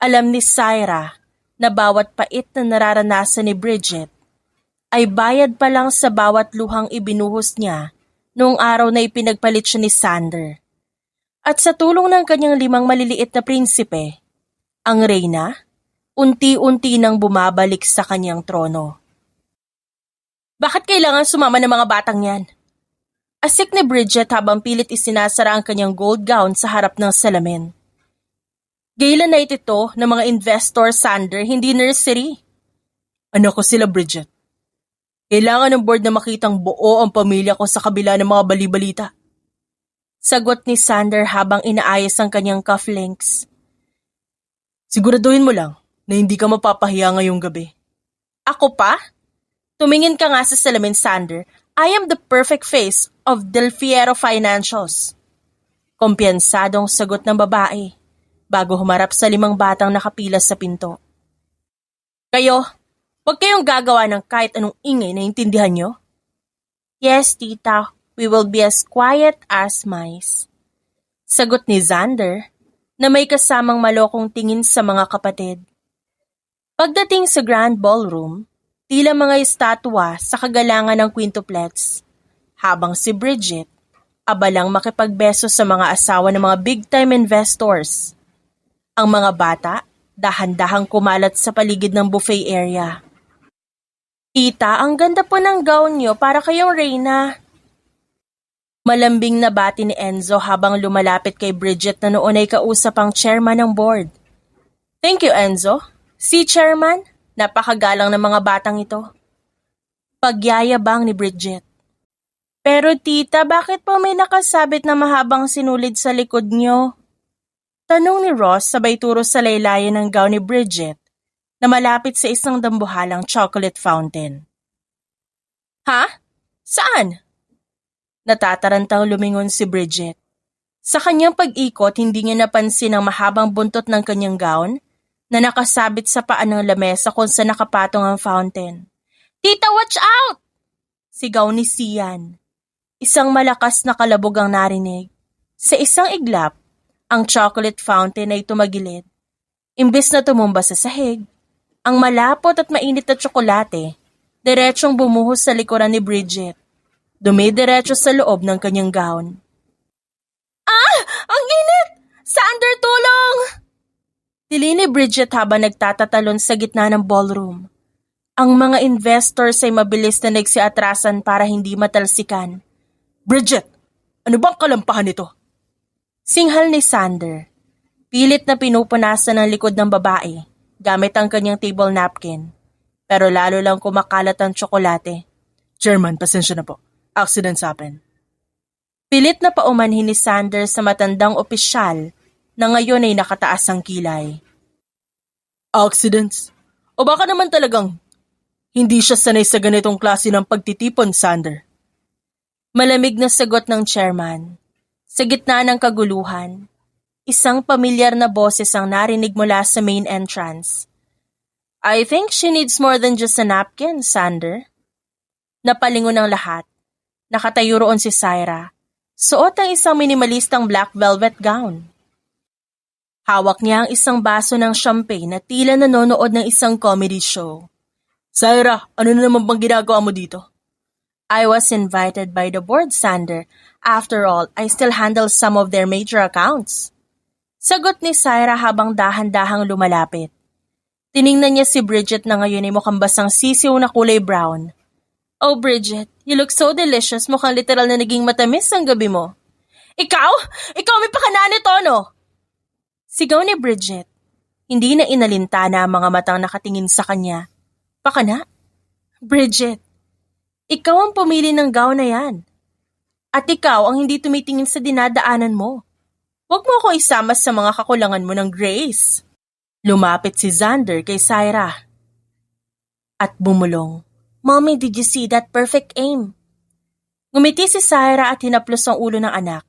Alam ni Syra na bawat pait na nararanasan ni Bridget ay bayad pa lang sa bawat luhang ibinuhos niya noong araw na ipinagpalit siya ni Sander. At sa tulong ng kanyang 5 maliliit na prinsipe, ang reyna, unti-unti nang bumabalik sa kanyang trono. Bakit kailangan sumama ng mga batang yan? Asik ni Bridget habang pilit isinasara ang kanyang gold gown sa harap ng salamin. Gala night ito ng mga investor, Sander, hindi nursery. Ano ko sila, Bridget? Kailangan ng board na makitang buo ang pamilya ko sa kabila ng mga balibalita. Sagot ni Sander habang inaayos ang kanyang cufflinks. Siguraduhin mo lang na hindi ka mapapahiya ngayong gabi. Ako pa? Tumingin ka nga sa salamin, Sander. I am the perfect face of Del Fiero Financials. Kumpiyansadong sagot ng babae bago humarap sa 5 batang nakapila sa pinto. Kayo, huwag kayong gagawa ng kahit anong ingay, naintindihan nyo? Yes, tita. We will be as quiet as mice. Sagot ni Xander na may kasamang malokong tingin sa mga kapatid. Pagdating sa grand ballroom, tila mga estatwa sa kagalangan ng quintuplets, habang si Bridget abalang makipagbeso sa mga asawa ng mga big-time investors. Ang mga bata dahan-dahang kumalat sa paligid ng buffet area. Tita, ang ganda po ng gown niyo para kayong reyna. Malambing na bati ni Enzo habang lumalapit kay Bridget na noon ay kausap ang chairman ng board. Thank you, Enzo. Si chairman, napakagalang ng mga batang ito. Pagyayabang ni Bridget. Pero tita, bakit po may nakasabit na mahabang sinulid sa likod niyo? Tanong ni Ross sabay turo sa laylayan ng gown ni Bridget na malapit sa isang dambuhalang chocolate fountain. Ha? Saan? Natatarantang lumingon si Bridget. Sa kanyang pag-ikot, hindi niya napansin ang mahabang buntot ng kanyang gown na nakasabit sa paa ng lamesa kung saan nakapatong ang fountain. Tita, watch out! Sigaw ni Sian. Isang malakas na kalabog ang narinig. Sa isang iglap, ang chocolate fountain ay tumagilid. Imbes na tumumba sa sahig, ang malapot at mainit na tsokolate, diretsong bumuhos sa likuran ni Bridget. Dumidiretso sa loob ng kanyang gown. Ah! Ang init! Sander, tulong! Tili ni Bridget habang nagtatatalon sa gitna ng ballroom. Ang mga investors ay mabilis na nagsiatrasan para hindi matalsikan. Bridget, ano bang kalampahan nito? Singhal ni Sander. Pilit na pinupunasan ang likod ng babae gamit ang kanyang table napkin. Pero lalo lang kumakalat ang tsokolate. Chairman, pasensya na po. Accidents happen. Pilit na paumanhin ni Sander sa matandang opisyal na ngayon ay nakataas ang kilay. Accidents? O baka naman talagang hindi siya sanay sa ganitong klase ng pagtitipon, Sander? Malamig na sagot ng chairman. Sa gitna ng kaguluhan, isang pamilyar na boses ang narinig mula sa main entrance. I think she needs more than just a napkin, Sander. Napalingon ang lahat. Nakatayo roon si Syra. Suot ang isang minimalistang black velvet gown. Hawak niya ang isang baso ng champagne na tila nanonood ng isang comedy show. Syra, ano na naman bang ginagawa mo dito? I was invited by the board, Sander. After all, I still handle some of their major accounts. Sagot ni Syra habang dahan-dahang lumalapit. Tiningnan niya si Bridget na ngayon ay mukhang basang sisiw na kulay brown. Oh, Bridget, you look so delicious. Mukhang literal na naging matamis ang gabi mo. Ikaw? Ikaw may pakana nito, no? Sigaw ni Bridget. Hindi na inalintana ang mga matang nakatingin sa kanya. Pakana? Bridget, ikaw ang pumili ng gown na yan. At ikaw ang hindi tumitingin sa dinadaanan mo. Huwag mo akong isama sa mga kakulangan mo ng grace. Lumapit si Xander kay Syra. At bumulong. Mommy, did you see that perfect aim? Ngumiti si Syra at hinaplos ang ulo ng anak.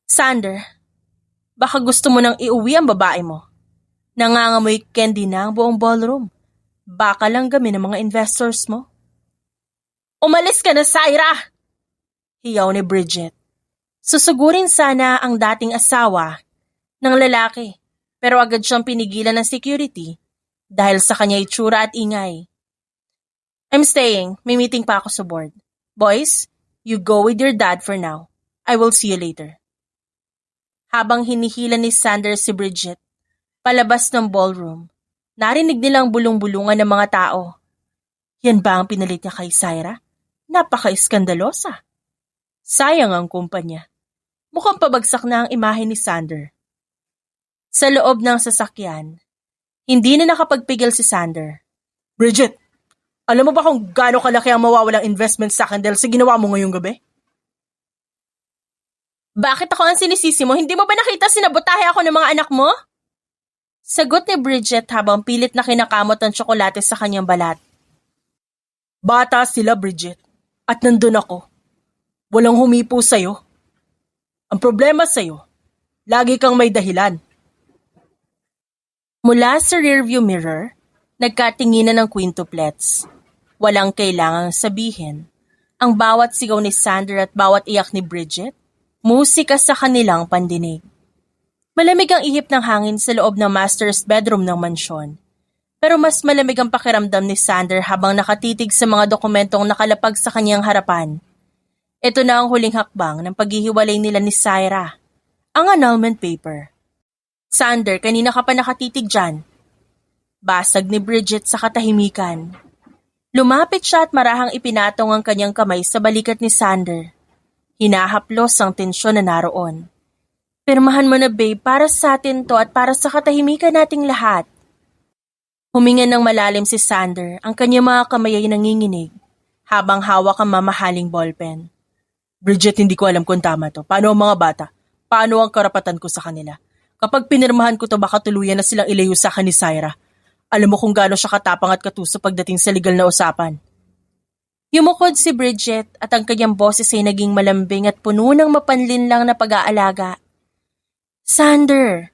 Sander, baka gusto mo nang iuwi ang babae mo. Nangangamoy candy na ang buong ballroom. Baka lang gami ng mga investors mo. Umalis ka na, Syra! Hiyaw ni Bridget. Susugurin sana ang dating asawa ng lalaki pero agad siyang pinigilan ng security dahil sa kanya itsura at ingay. I'm staying. May meeting pa ako sa board. Boys, you go with your dad for now. I will see you later. Habang hinihila ni Sanders si Bridget, palabas ng ballroom, narinig nilang bulong-bulungan ng mga tao. Yan ba ang pinalit niya kay Syra? Napaka-iskandalosa. Sayang ang kumpanya. Mukhang pabagsak na ang imahe ni Sander. Sa loob ng sasakyan, hindi na nakapagpigil si Sander. Bridget, alam mo ba kung gaano kalaki ang mawawalang investment sa akin dahil sa ginawa mo ngayong gabi? Bakit ako ang sinisisi mo? Hindi mo ba nakita sinabotahe ako ng mga anak mo? Sagot ni Bridget habang pilit na kinakamot ang tsokolate sa kanyang balat. Bata sila, Bridget. At nandun ako. Walang humipo sa'yo. Ang problema sa'yo, lagi kang may dahilan. Mula sa rearview mirror, nagkatinginan ng quintuplets. Walang kailangang sabihin. Ang bawat sigaw ni Sander at bawat iyak ni Bridget, musika sa kanilang pandinig. Malamig ang ihip ng hangin sa loob ng master's bedroom ng mansyon. Pero mas malamig ang pakiramdam ni Sander habang nakatitig sa mga dokumentong nakalapag sa kanyang harapan. Ito na ang huling hakbang ng paghihiwalay nila ni Syra, ang annulment paper. Sander, kanina ka pa nakatitig dyan. Basag ni Bridget sa katahimikan. Lumapit siya at marahang ipinatong ang kanyang kamay sa balikat ni Sander. Hinahaplos ang tensyon na naroon. Pirmahan mo na babe, para sa atin to at para sa katahimikan nating lahat. Huminga ng malalim si Sander, ang kanyang mga kamay ay nanginginig, habang hawak ang mamahaling ballpen. Bridget, hindi ko alam kung tama to. Paano ang mga bata? Paano ang karapatan ko sa kanila? Kapag pinirmahan ko to, baka tuluyan na silang ilayo sa akin ni Syra. Alam mo kung gaano siya katapang at katuso pagdating sa legal na usapan. Yumukod si Bridget at ang kanyang boses ay naging malambing at puno ng mapanlinlang na pag-aalaga. Sander,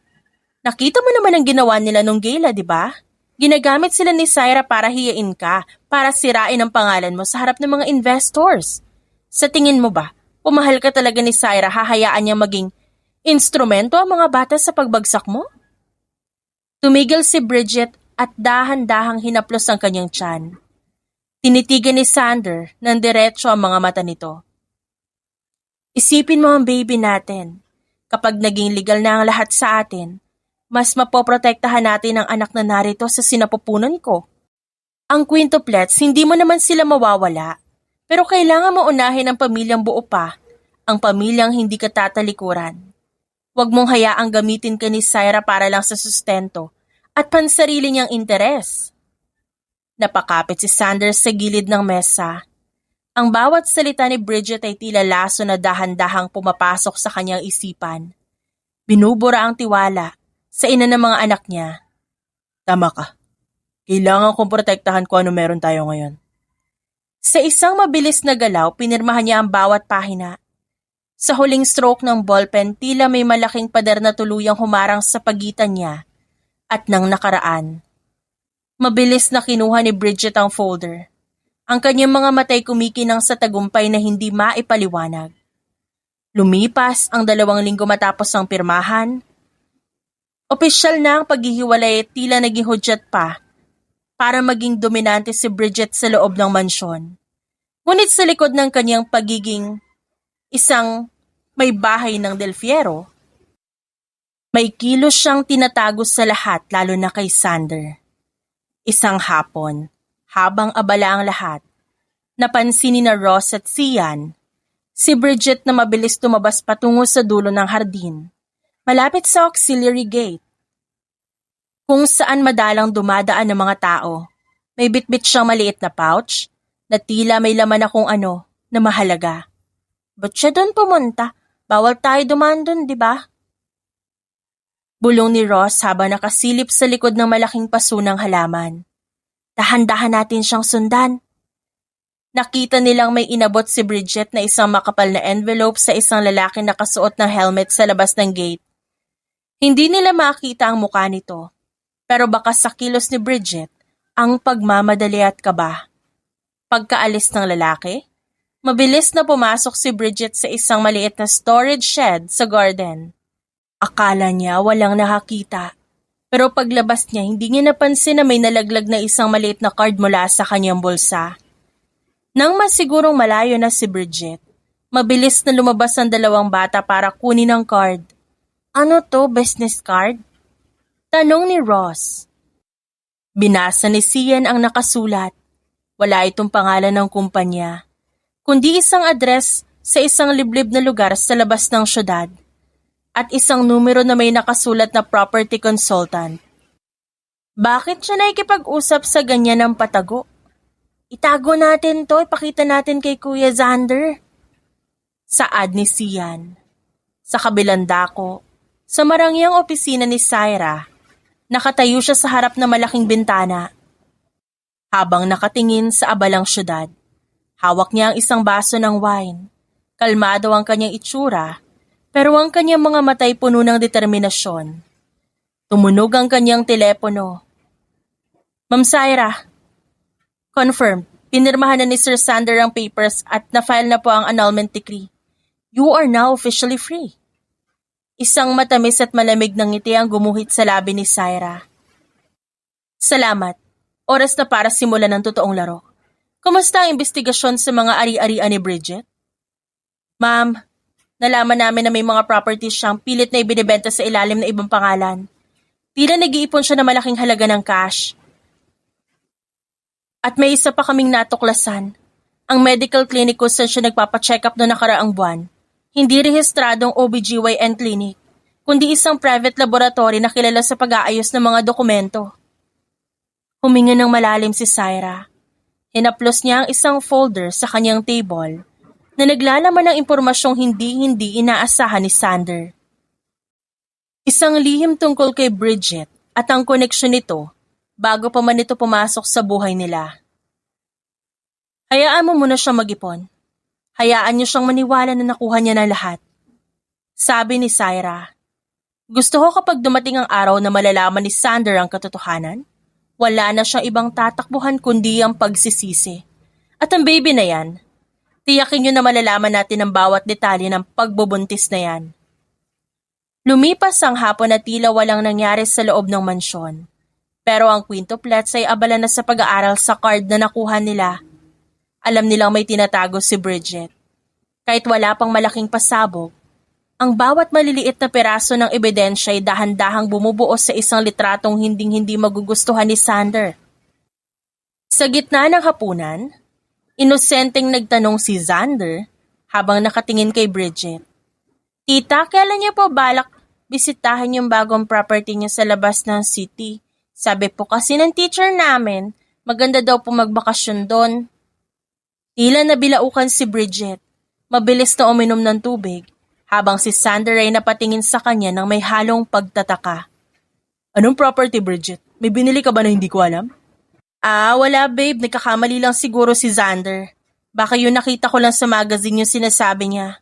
nakita mo naman ang ginawa nila nung gala, di ba? Ginagamit sila ni Syra para hiyain ka, para sirain ang pangalan mo sa harap ng mga investors. Sa tingin mo ba, pumahal ka talaga ni Syra, hahayaan niya maging instrumento ang mga bata sa pagbagsak mo? Tumigil si Bridget at dahan-dahang hinaplos ang kanyang tiyan. Tinitigan ni Sander ng diretso ang mga mata nito. Isipin mo ang baby natin. Kapag naging legal na ang lahat sa atin, mas mapoprotektahan natin ang anak na narito sa sinapupunan ko. Ang quintuplets, hindi mo naman sila mawawala. Pero kailangan mo unahin ang pamilyang buo pa, ang pamilyang hindi ka tatalikuran. Huwag mong hayaang gamitin ka ni Syra para lang sa sustento at pansarili niyang interes. Napakapit si Sanders sa gilid ng mesa. Ang bawat salita ni Bridget ay tila laso na dahan-dahang pumapasok sa kanyang isipan. Binubura ang tiwala sa ina ng mga anak niya. Tama ka. Kailangan kong protektahan kung ano meron tayo ngayon. Sa isang mabilis na galaw, pinirmahan niya ang bawat pahina. Sa huling stroke ng ballpen, tila may malaking pader na tuluyang humarang sa pagitan niya at ng nakaraan. Mabilis na kinuha ni Bridget ang folder. Ang kanyang mga matay kumikinang sa tagumpay na hindi maipaliwanag. Lumipas ang 2 linggo matapos ang pirmahan. Opisyal na ang paghihiwalay at tila naging hudyat pa para maging dominante si Bridget sa loob ng mansyon. Ngunit sa likod ng kanyang pagiging isang may bahay ng Del Fiero, may kilos siyang tinatago sa lahat lalo na kay Sander. Isang hapon, habang abala ang lahat, napansin ni na Ross at Sian, si Bridget na mabilis tumabas patungo sa dulo ng hardin, malapit sa auxiliary gate. Kung saan madalang dumadaan ng mga tao, may bitbit siyang maliit na pouch na tila may laman na kung ano na mahalaga. Ba't siya doon pumunta? Bawal tayo dumaan doon, di ba? Bulong ni Ross habang nakasilip sa likod ng malaking paso ng halaman. Dahan-dahan natin siyang sundan. Nakita nilang may inabot si Bridget na isang makapal na envelope sa isang lalaki na nakasuot ng helmet sa labas ng gate. Hindi nila makita ang mukha nito. Pero baka sa kilos ni Bridget, ang pagmamadali at kaba. Pagkaalis ng lalaki, Mabilis na pumasok si Bridget sa isang maliit na storage shed sa garden. Akala niya walang nakakita. Pero paglabas niya, hindi niya napansin na may nalaglag na isang maliit na card mula sa kanyang bulsa. Nang masigurong malayo na si Bridget, mabilis na lumabas ang dalawang bata para kunin ang card. Ano to, business card? Tanong ni Ross. Binasa ni Sian ang nakasulat. Wala itong pangalan ng kumpanya, kundi isang address sa isang liblib na lugar sa labas ng syudad at isang numero na may nakasulat na property consultant. Bakit siya nakikipag-usap sa ganyan ng patago? Itago natin to, ipakita natin kay Kuya Xander. Saad ni Sian. Sa kabilang dako, sa marangyang opisina ni Syra, nakatayo siya sa harap na malaking bintana. Habang nakatingin sa abalang syudad, hawak niya ang isang baso ng wine. Kalmado ang kanyang itsura, pero ang kanyang mga matay puno ng determinasyon. Tumunog ang kanyang telepono. Ma'am Syra, confirm, pinirmahan na ni Sir Sander ang papers at na-file na po ang annulment decree. You are now officially free. Isang matamis at malamig na ngiti ang gumuhit sa labi ni Syra. Salamat. Oras na para simulan ng totoong laro. Kumusta ang investigasyon sa mga ari-arian ni Bridget? Ma'am, nalaman namin na may mga properties siyang pilit na ibinibenta sa ilalim na ibang pangalan. Tila nag-iipon siya ng malaking halaga ng cash. At may isa pa kaming natuklasan. Ang medical clinic kung saan siya nagpapacheck up noong nakaraang buwan. Hindi rehistradong OBGYN clinic, kundi isang private laboratory na kilala sa pag-aayos ng mga dokumento. Huminga ng malalim si Syra. Hinaplos niya ang isang folder sa kanyang table na naglalaman ng impormasyong hindi inaasahan ni Sander. Isang lihim tungkol kay Bridget at ang koneksyon nito bago pa man ito pumasok sa buhay nila. Hayaan mo muna siyang mag-ipon. Hayaan niyo siyang maniwala na nakuha niya na lahat. Sabi ni Syra. Gusto ko kapag dumating ang araw na malalaman ni Sander ang katotohanan, wala na siyang ibang tatakbuhan kundi ang pagsisisi. At ang baby na yan, tiyakin niyo na malalaman natin ang bawat detalye ng pagbubuntis na yan. Lumipas ang hapon na tila walang nangyari sa loob ng mansyon. Pero ang quintuplets ay abala na sa pag-aaral sa card na nakuha nila. Alam nilang may tinatago si Bridget. Kahit wala pang malaking pasabog, ang bawat maliliit na peraso ng ebidensya ay dahan-dahang bumubuo sa isang litratong hinding-hindi magugustuhan ni Sander. Sa gitna ng hapunan, inosenteng nagtanong si Xander habang nakatingin kay Bridget. Tita, kailan niyo po balak bisitahin yung bagong property niya sa labas ng city? Sabi po kasi ng teacher namin, maganda daw po magbakasyon doon. Tila nabilaukan si Bridget, mabilis na uminom ng tubig, habang si Sander ay napatingin sa kanya ng may halong pagtataka. Anong property, Bridget? May binili ka ba na hindi ko alam? Wala babe, nagkakamali lang siguro si Xander. Baka yun nakita ko lang sa magazine yung sinasabi niya.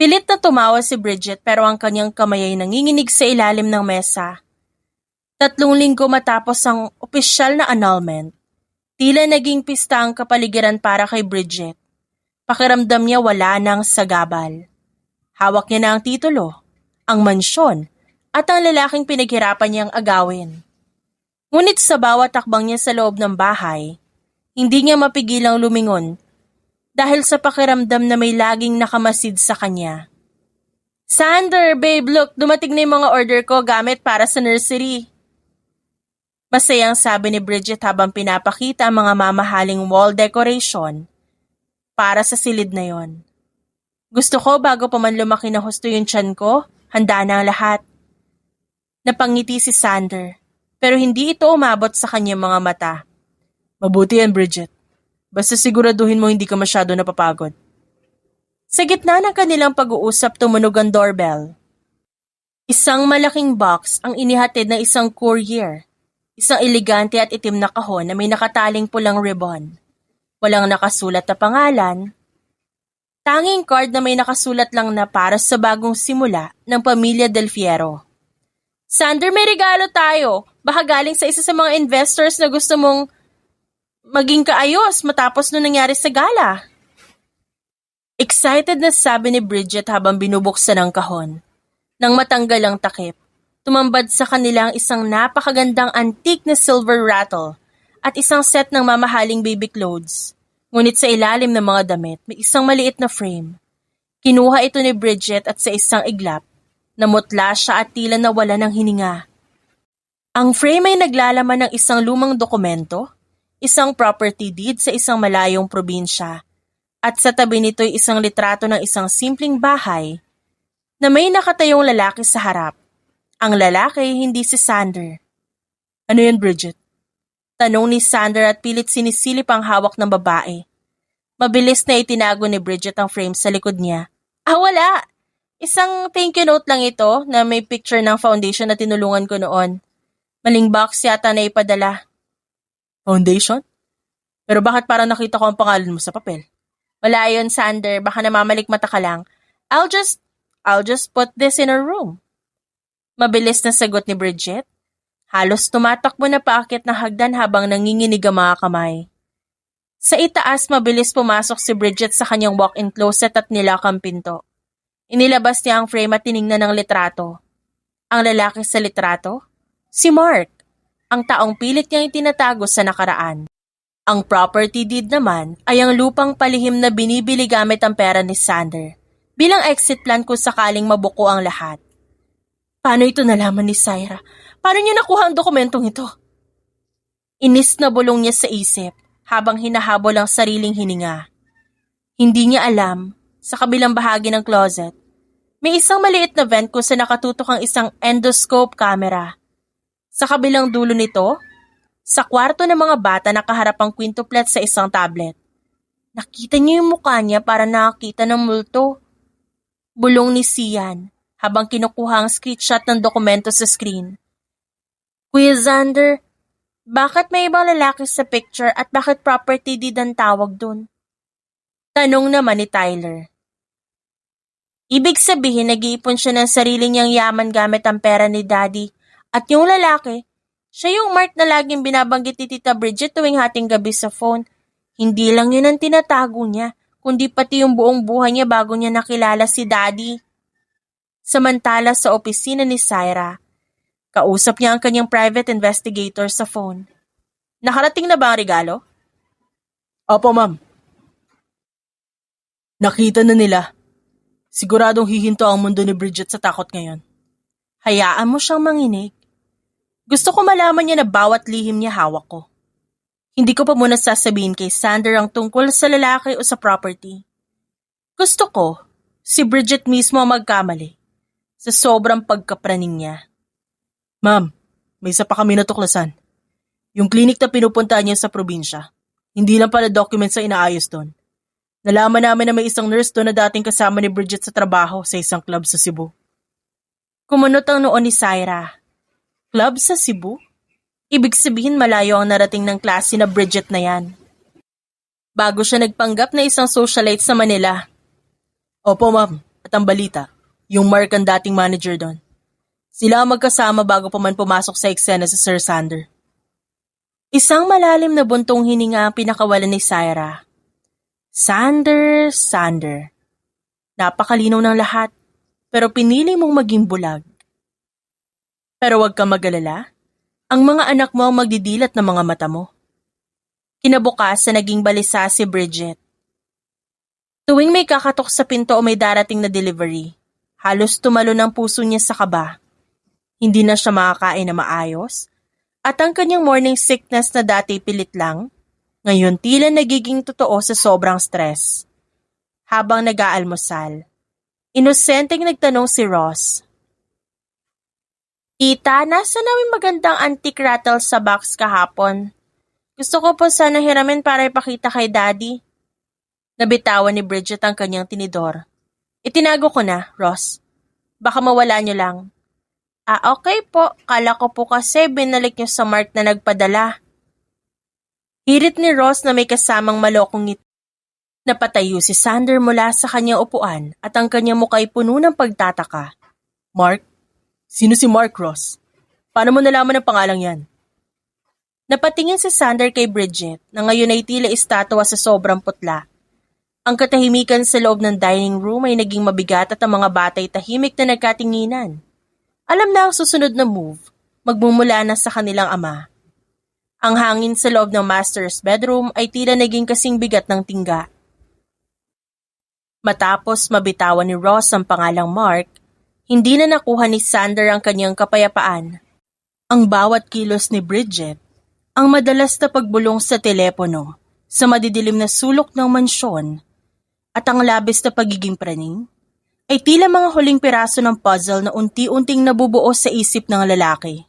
Pilit na tumawa si Bridget pero ang kanyang kamay ay nanginginig sa ilalim ng mesa. 3 linggo matapos ang opisyal na annulment, tila naging pista ang kapaligiran para kay Bridget. Pakiramdam niya wala nang sagabal. Hawak niya na ang titulo, ang mansyon, at ang lalaking pinaghirapan niyang agawin. Ngunit sa bawat takbang niya sa loob ng bahay, hindi niya mapigilang lumingon dahil sa pakiramdam na may laging nakamasid sa kanya. Sander, babe, look, dumating na yung mga order ko gamit para sa nursery. Masayang sabi ni Bridget habang pinapakita ang mga mamahaling wall decoration para sa silid na yon. Gusto ko bago pa man lumaki na husto yung tiyan ko, handa na ang lahat. Napangiti si Sander, pero hindi ito umabot sa kanyang mga mata. Mabuti yan, Bridget. Basta siguraduhin mo hindi ka masyado napapagod. Sa gitna ng kanilang pag-uusap, tumunog ang doorbell. Isang malaking box ang inihatid ng isang courier. Isang elegante at itim na kahon na may nakataling pulang ribbon. Walang nakasulat na pangalan. Tanging card na may nakasulat lang na para sa bagong simula ng pamilya Del Fiero. Sander, may regalo tayo. Baka galing sa isa sa mga investors na gusto mong maging kaayos matapos nung nangyari sa gala. Excited na sabi ni Bridget habang binubuksan ang kahon. Nang matanggal ang takip, tumambad sa kanila ang isang napakagandang antique na silver rattle at isang set ng mamahaling baby clothes. Ngunit sa ilalim ng mga damit, may isang maliit na frame. Kinuha ito ni Bridget at sa isang iglap, namutla siya at tila nawala ng hininga. Ang frame ay naglalaman ng isang lumang dokumento, isang property deed sa isang malayong probinsya, at sa tabi nito'y isang litrato ng isang simpleng bahay na may nakatayong lalaki sa harap. Ang lalaki hindi si Sander. Ano yan, Bridget? Tanong ni Sander at pilit sinisilip ang hawak ng babae. Mabilis na itinago ni Bridget ang frame sa likod niya. Wala! Isang thank you note lang ito na may picture ng foundation na tinulungan ko noon. Maling box yata na ipadala. Foundation? Pero bakit parang nakita ko ang pangalan mo sa papel? Wala yun, Sander. Baka namamalik mata ka lang. I'll just put this in our room. Mabilis na sagot ni Bridget. Halos tumatakbo na paakit ng hagdan habang nanginginig ang mga kamay. Sa itaas, mabilis pumasok si Bridget sa kanyang walk-in closet at nilak ang pinto. Inilabas niya ang frame at tiningnan ng litrato. Ang lalaki sa litrato? Si Mark, ang taong pilit niyang itinatago sa nakaraan. Ang property deed naman ay ang lupang palihim na binibili gamit ang pera ni Sander bilang exit plan kung sakaling mabuko ang lahat. Paano ito nalaman ni Syra? Paano niya nakuha ang dokumentong ito? Inis na bulong niya sa isip habang hinahabol ang sariling hininga. Hindi niya alam, sa kabilang bahagi ng closet, may isang maliit na vent kung saan nakatutok ang isang endoscope camera. Sa kabilang dulo nito, sa kwarto ng mga bata nakaharap ang quintuplet sa isang tablet. Nakita niyo yung mukha niya para nakakita ng multo. Bulong ni Sian habang kinukuha ang screenshot ng dokumento sa screen. Kuya Xander, bakit may ibang lalaki sa picture at bakit property deed ang tawag dun? Tanong naman ni Tyler. Ibig sabihin nag-iipon siya ng sarili niyang yaman gamit ang pera ni Daddy at yung lalaki, siya yung Mark na laging binabanggit ni Tita Bridget tuwing hating gabi sa phone. Hindi lang yun ang tinatago niya, kundi pati yung buong buhay niya bago niya nakilala si Daddy. Samantala sa opisina ni Syra, kausap niya ang kanyang private investigator sa phone. Nakarating na ba ang regalo? Opo, ma'am. Nakita na nila. Siguradong hihinto ang mundo ni Bridget sa takot ngayon. Hayaan mo siyang manginig. Gusto ko malaman niya na bawat lihim niya hawak ko. Hindi ko pa muna sasabihin kay Sander ang tungkol sa lalaki o sa property. Gusto ko, si Bridget mismo ang magkamali sa sobrang pagkapraning niya. Ma'am, may isa pa kami natuklasan. Yung klinik na pinupuntahan niya sa probinsya. Hindi lang pala documents ang inaayos doon. Nalaman namin na may isang nurse doon na dating kasama ni Bridget sa trabaho sa isang club sa Cebu. Kumunot ang noon ni Syra. Club sa Cebu? Ibig sabihin malayo ang narating ng klase na Bridget na yan. Bago siya nagpanggap na isang socialite sa Manila. Opo, ma'am. At ang balita, yung Mark ang dating manager doon. Sila ang magkasama bago pa man pumasok sa eksena si Sir Sander. Isang malalim na buntong hininga ang pinakawalan ni Syra. Sander. Napakalinaw ng lahat, pero pinili mong maging bulag. Pero huwag kang mag-alala, ang mga anak mo ang magdidilat ng mga mata mo. Kinabukasan naging balisa si Bridget. Tuwing may kakatok sa pinto o may darating na delivery, halos tumalo ng puso niya sa kaba. Hindi na siya makakain na maayos, at ang kanyang morning sickness na dati pilit lang, ngayon tila nagiging totoo sa sobrang stress. Habang nag-aalmusal, inosenteng nagtanong si Ross. Tita, nasa namin magandang antique rattle sa box kahapon. Gusto ko po sana hiramin para ipakita kay Daddy. Nabitawan ni Bridget ang kanyang tinidor. Itinago ko na, Ross. Baka mawala niyo lang. Okay po. Kala ko po kasi binalik niyo sa Mark na nagpadala. Hirit ni Ross na may kasamang malokong ngiti. Napatayo si Sander mula sa kanyang upuan at ang kanyang muka'y puno ng pagtataka. Mark? Sino si Mark, Ross? Paano mo nalaman ang pangalang yan? Napatingin si Sander kay Bridget na ngayon ay tila estatwa sa sobrang putla. Ang katahimikan sa loob ng dining room ay naging mabigat at ang mga batay tahimik na nagkatinginan. Alam na ang susunod na move, magmumula na sa kanilang ama. Ang hangin sa loob ng master's bedroom ay tila naging kasing bigat ng tingga. Matapos mabitawan ni Ross ang pangalang Mark, hindi na nakuha ni Sander ang kanyang kapayapaan. Ang bawat kilos ni Bridget, ang madalas na pagbulong sa telepono, sa madidilim na sulok ng mansyon, at ang labis na pagiging praning, ay tila mga huling piraso ng puzzle na unti-unting nabubuo sa isip ng lalaki.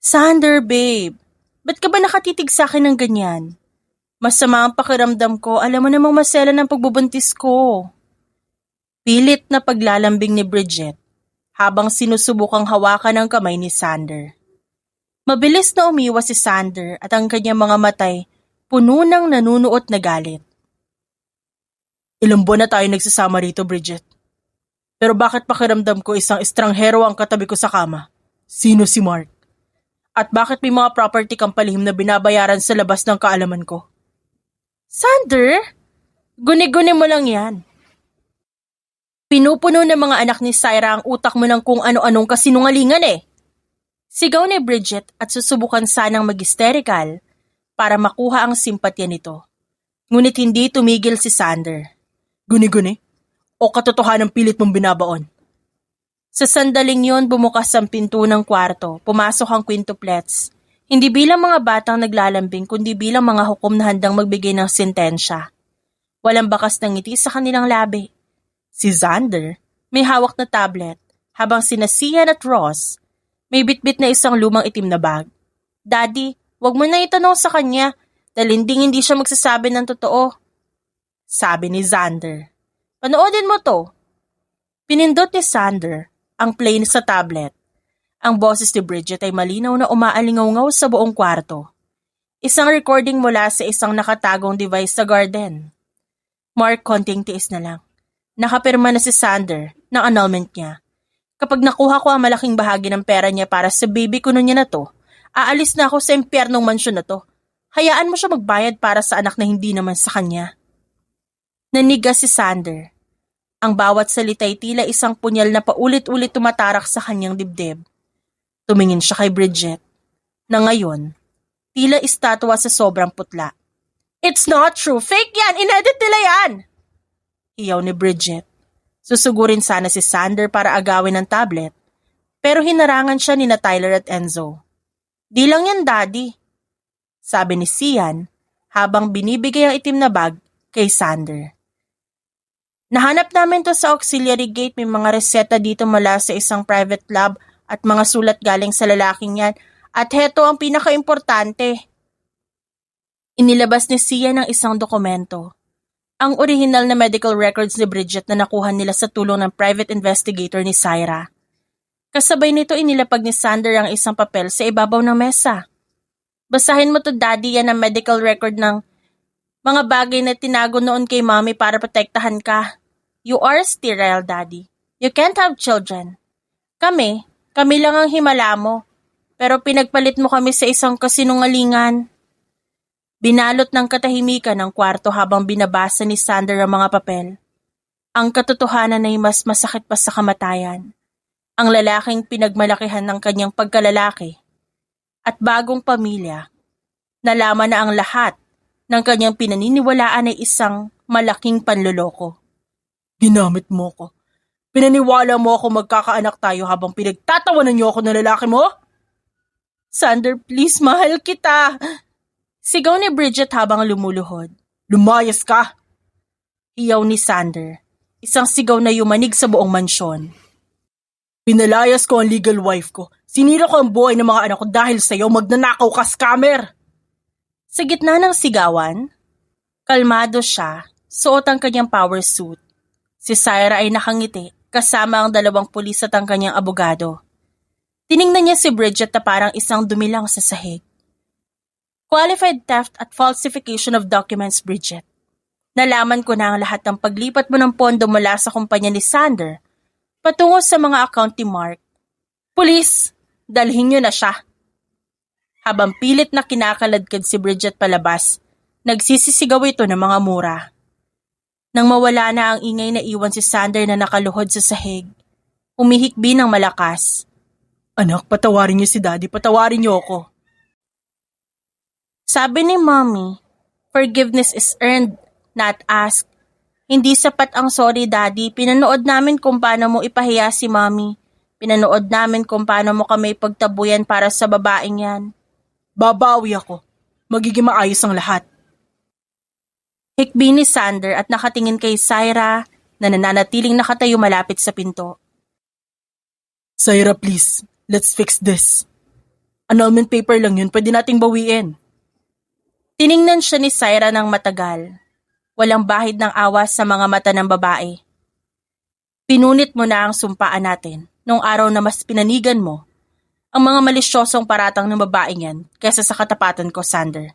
Sander, babe, ba't ka ba nakatitig sa akin ng ganyan? Masama ang pakiramdam ko, alam mo namang masela ng pagbubuntis ko. Pilit na paglalambing ni Bridget habang sinusubukang hawakan ang kamay ni Sander. Mabilis na umiwas si Sander at ang kanyang mga matay puno ng nanunuot na galit. Ilang buwan na tayo nagsasama rito, Bridget. Pero bakit pakiramdam ko isang estranghero ang katabi ko sa kama? Sino si Mark? At bakit may mga property kang palihim na binabayaran sa labas ng kaalaman ko? Sander, guni-guni mo lang yan. Pinupuno ng mga anak ni Syra ang utak mo ng kung ano-anong kasinungalingan eh. Sigaw ni Bridget at susubukan sanang mag-hysterical para makuha ang simpatya nito. Ngunit hindi tumigil si Sander. Guni-guni? O katotohanan pilit mong binabaon? Sa sandaling yon bumukas ang pinto ng kwarto, pumasok ang quintuplets. Hindi bilang mga batang naglalambing kundi bilang mga hukom na handang magbigay ng sentensya. Walang bakas ng ngiti sa kanilang labi. Si Sander may hawak na tablet habang sina Sian at Ross may bitbit na isang lumang itim na bag. Daddy, wag mo na itanong sa kanya dahil hindi siya magsasabi ng totoo. Sabi ni Sander. Panoodin mo to. Pinindot ni Sander ang play sa tablet. Ang boses ni Bridget ay malinaw na umaalingaw-ngaw sa buong kwarto. Isang recording mula sa isang nakatagong device sa garden. Mark, konting tiis na lang. Nakapirma na si Sander ng annulment niya. Kapag nakuha ko ang malaking bahagi ng pera niya para sa baby kuno niya na to, aalis na ako sa impyernong mansyon na to. Hayaan mo siya magbayad para sa anak na hindi naman sa kanya. Naniga si Sander. Ang bawat salita ay tila isang punyal na paulit-ulit tumatarak sa kanyang dibdib. Tumingin siya kay Bridget, na ngayon, tila estatwa sa sobrang putla. It's not true! Fake yan! Inedit nila yan! Hiyaw ni Bridget. Susugurin sana si Sander para agawin ang tablet, pero hinarangan siya ni Tyler at Enzo. Di lang yan, Daddy, sabi ni Sian habang binibigay ang itim na bag kay Sander. Nahanap namin to sa auxiliary gate, may mga reseta dito mula sa isang private lab at mga sulat galing sa lalaking yan. At heto ang pinaka-importante. Inilabas ni Sian ang isang dokumento. Ang original na medical records ni Bridget na nakuha nila sa tulong ng private investigator ni Syra. Kasabay nito inilapag ni Sander ang isang papel sa ibabaw ng mesa. Basahin mo to, Daddy, yan ang medical record ng mga bagay na tinago noon kay Mommy para protektahan ka. You are sterile, Daddy. You can't have children. Kami lang ang himala mo. Pero pinagpalit mo kami sa isang kasinungalingan. Binalot ng katahimikan ang kwarto habang binabasa ni Sander ang mga papel. Ang katotohanan ay mas masakit pa sa kamatayan. Ang lalaking pinagmalakihan ng kanyang pagkalalaki at bagong pamilya, nalaman na ang lahat ng kanyang pinaniniwalaan ay isang malaking panloloko. Ginamit mo ko. Pinaniwala mo ako magkakaanak tayo habang pinagtatawanan niyo ako ng lalaki mo? Sander, please, mahal kita. Sigaw ni Bridget habang lumuluhod. Lumayas ka! Hiyaw ni Sander. Isang sigaw na yumanig sa buong mansyon. Pinalayas ko ang legal wife ko. Sinira ko ang buhay ng mga anak ko dahil sa'yo. Magnanakaw ka, scammer! Sa gitna ng sigawan, kalmado siya, suot ang kanyang power suit. Si Syra ay nakangiti, kasama ang 2 pulis at ang kanyang abogado. Tiningnan niya si Bridget na parang isang dumilang sa sahig. Qualified theft at falsification of documents, Bridget. Nalaman ko na ang lahat ng paglipat mo ng pondo mula sa kumpanya ni Sander patungo sa mga account ni Mark. Pulis, dalhin niyo na siya. Habang pilit na kinakaladkad si Bridget palabas, nagsisisigaw ito ng mga mura. Nang mawala na ang ingay, na iwan si Sander na nakaluhod sa sahig. Humihikbi ng malakas. Anak, patawarin niyo si Daddy, patawarin niyo ako. Sabi ni Mommy, forgiveness is earned, not asked. Hindi sapat ang sorry, Daddy. Pinanood namin kung paano mo ipahiya si Mommy. Pinanood namin kung paano mo kami pagtabuyan para sa babaeng yan. Babawi ako. Magiging maayos ang lahat. Hikbi ni Sander at nakatingin kay Syra na nananatiling nakatayo malapit sa pinto. Syra, please. Let's fix this. Annulment paper lang yun. Pwede nating bawiin. Tiningnan siya ni Syra ng matagal. Walang bahid ng awa sa mga mata ng babae. Pinunit mo na ang sumpaan natin nung araw na mas pinanigan mo ang mga malisyosong paratang ng babaeng yan kaysa sa katapatan ko, Sander.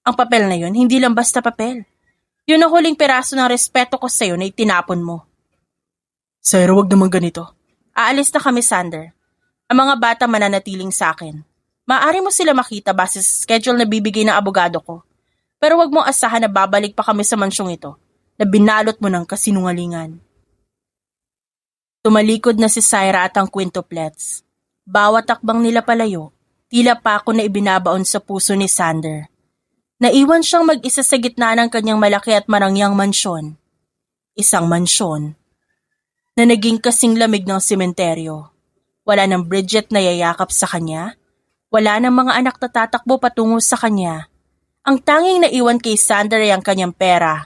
Ang papel na yun, hindi lang basta papel. Yun ang huling piraso ng respeto ko sa'yo na itinapon mo. Syra, wag naman ganito. Aalis na kami, Sander. Ang mga bata mananatiling sa akin. Maaari mo sila makita base sa schedule na bibigay ng abogado ko. Pero wag mong asahan na babalik pa kami sa mansyong ito na binalot mo ng kasinungalingan. Tumalikod na si Syra at ang quintuplets. Bawat takbang nila palayo, tila pako na ibinabaon sa puso ni Sander. Naiwan siyang mag-isa sa gitna ng kanyang malaki at marangyang mansyon. Isang mansyon na naging kasing lamig ng sementeryo. Wala ng Bridget na yayakap sa kanya. Wala ng mga anak na tatakbo patungo sa kanya. Ang tanging naiwan kay Sander ay ang kanyang pera,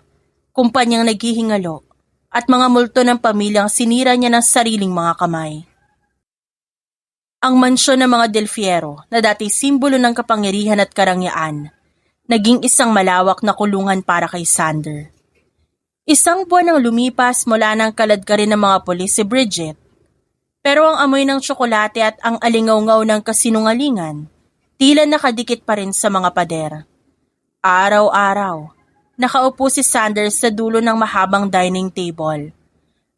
kumpanyang naghihingalo, at mga multo ng pamilyang sinira niya ng sariling mga kamay. Ang mansyon ng mga Del Fierro na dati simbolo ng kapangyarihan at karangyaan, naging isang malawak na kulungan para kay Sander. Isang buwan ang lumipas mula ng kaladkarin ng mga pulis si Bridget. Pero ang amoy ng tsokolate at ang alingaw-ngaw ng kasinungalingan, tila nakadikit pa rin sa mga pader. Araw-araw, nakaupo si Sander sa dulo ng mahabang dining table.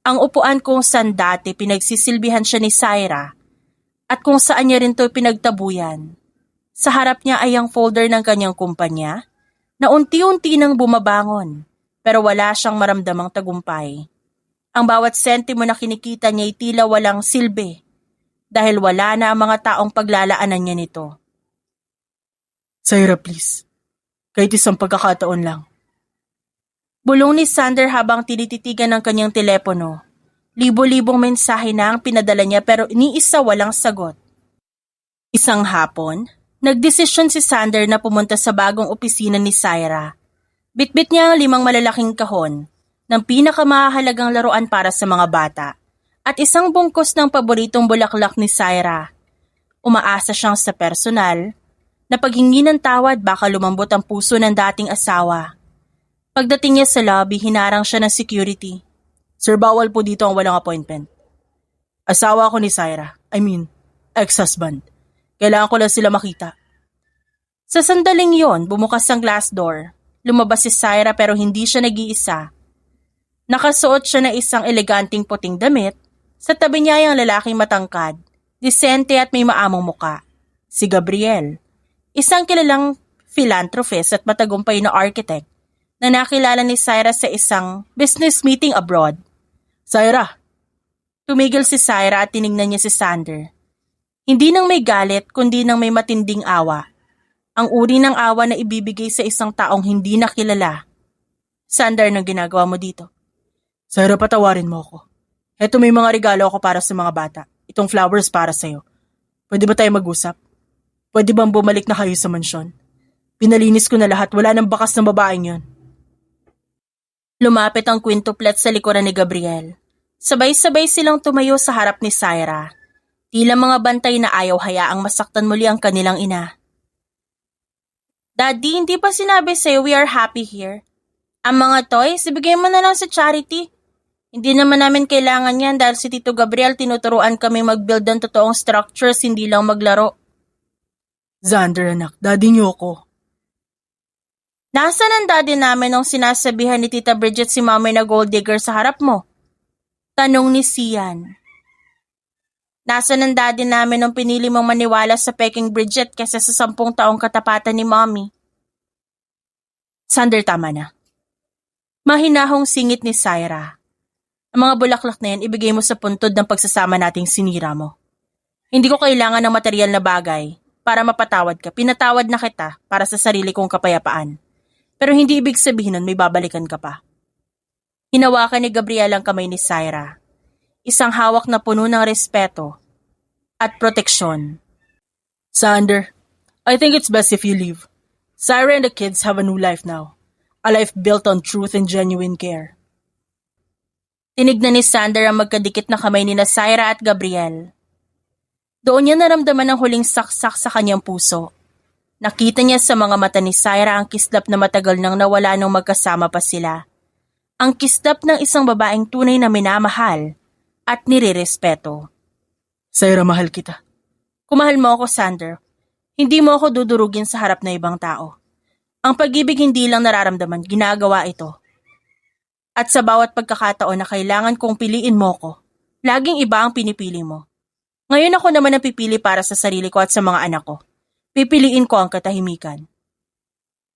Ang upuan kung saan dati pinagsisilbihan siya ni Syra at kung saan niya rin ito pinagtabuyan. Sa harap niya ay ang folder ng kanyang kumpanya na unti-unti nang bumabangon pero wala siyang maramdamang tagumpay. Ang bawat sentimo na kinikita niya ay tila walang silbi dahil wala na ang mga taong paglalaanan niya nito. Syra, please. Kahit isang pagkakataon lang. Bulong ni Sander habang tinititigan ng kanyang telepono. Libo-libong mensahe na ang pinadala niya pero ni isa walang sagot. Isang hapon, nagdesisyon si Sander na pumunta sa bagong opisina ni Syra. Bitbit niya ang 5 malalaking kahon ng pinakamahalagang laruan para sa mga bata at isang bungkos ng paboritong bulaklak ni Syra. Umaasa siyang sa personal na paghingi ng tawad baka lumambot ang puso ng dating asawa. Pagdating niya sa lobby, hinarang siya ng security. Sir, bawal po dito ang walang appointment. Asawa ko ni Syra. Ex-husband. Kailangan ko lang sila makita. Sa sandaling yon, bumukas ang glass door. Lumabas si Syra pero hindi siya nag-iisa. Nakasuot siya ng isang eleganting puting damit. Sa tabi niya ay ang lalaking matangkad, disente at may maamong muka. Si Gabriel. Isang kilalang philanthropist at matagumpay na architect na nakilala ni Syra sa isang business meeting abroad. Syra! Tumigil si Syra at tiningnan niya si Sander. Hindi nang may galit kundi nang may matinding awa. Ang uri ng awa na ibibigay sa isang taong hindi nakilala. Sander, anong ginagawa mo dito? Syra, patawarin mo ako. Heto, may mga regalo ako para sa mga bata. Itong flowers para sa'yo. Pwede ba tayo mag-usap? Pwede bang bumalik na kayo sa mansyon? Pinalinis ko na lahat, wala nang bakas ng babaeng yon. Lumapit ang quintuplet sa likuran ni Gabriel. Sabay-sabay silang tumayo sa harap ni Syra. Tila mga bantay na ayaw hayaang masaktan muli ang kanilang ina. Daddy, hindi ba sinabi sa'yo we are happy here? Ang mga toys, ibigay mo na lang sa charity. Hindi naman namin kailangan yan dahil si Tito Gabriel tinuturuan kami mag-build ng totoong structures, hindi lang maglaro. Sander, anak, daddy niyo ako. Nasaan ang daddy namin nung sinasabihan ni Tita Bridget si Mami na gold digger sa harap mo? Tanong ni Sian. Nasaan ang daddy namin nung pinili mong maniwala sa peking Bridget kaysa sa 10 taong katapatan ni Mommy? Sander, tama na. Mahinahong singit ni Syra. Ang mga bulaklak na yan ibigay mo sa puntod ng pagsasama nating sinira mo. Hindi ko kailangan ng material na bagay para mapatawad ka. Pinatawad na kita para sa sarili kong kapayapaan. Pero hindi ibig sabihin nun may babalikan ka pa. Hinawakan ni Gabriel ang kamay ni Syra. Isang hawak na puno ng respeto at proteksyon. Sander, I think it's best if you leave. Syra and the kids have a new life now. A life built on truth and genuine care. Tinignan ni Sander ang magkadikit na kamay ni Syra at Gabriel. Doon niya naramdaman ang huling saksak sa kanyang puso. Nakita niya sa mga mata ni Syra ang kislap na matagal nang nawala nung magkasama pa sila. Ang kislap ng isang babaeng tunay na minamahal at nirirespeto. Syra, mahal kita. Kung mahal mo ako, Sander, hindi mo ako dudurugin sa harap na ibang tao. Ang pag-ibig hindi lang nararamdaman, ginagawa ito. At sa bawat pagkakataon na kailangan kong piliin mo ko, laging iba ang pinipili mo. Ngayon ako naman ang pipili para sa sarili ko at sa mga anak ko. Pipiliin ko ang katahimikan.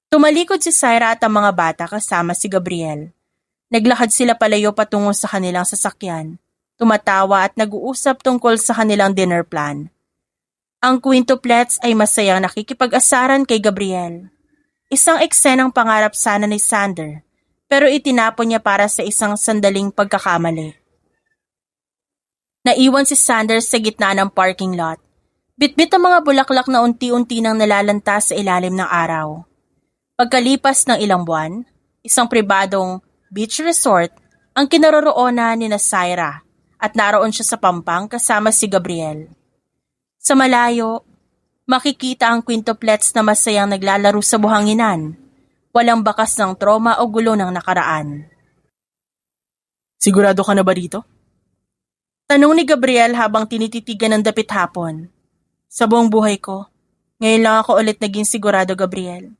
Tumalikod si Syra at ang mga bata kasama si Gabriel. Naglakad sila palayo patungo sa kanilang sasakyan, tumatawa at nag-uusap tungkol sa kanilang dinner plan. Ang quintuplets ay masayang nakikipag-asaran kay Gabriel. Isang eksenang pangarap sana ni Sander, pero itinapon niya para sa isang sandaling pagkakamali. Naiwan si Sander sa gitna ng parking lot. Bitbit ang mga bulaklak na unti-unti nang nalalanta sa ilalim ng araw. Pagkalipas ng ilang buwan, isang pribadong beach resort ang kinaroroonan ni Syra at naroon siya sa Pampang kasama si Gabriel. Sa malayo, makikita ang quintuplets na masayang naglalaro sa buhanginan. Walang bakas ng trauma o gulo ng nakaraan. Sigurado ka na ba dito? Tanong ni Gabriel habang tinititigan ng dapit hapon. Sa buong buhay ko, ngayon lang ako ulit naging sigurado, Gabriel.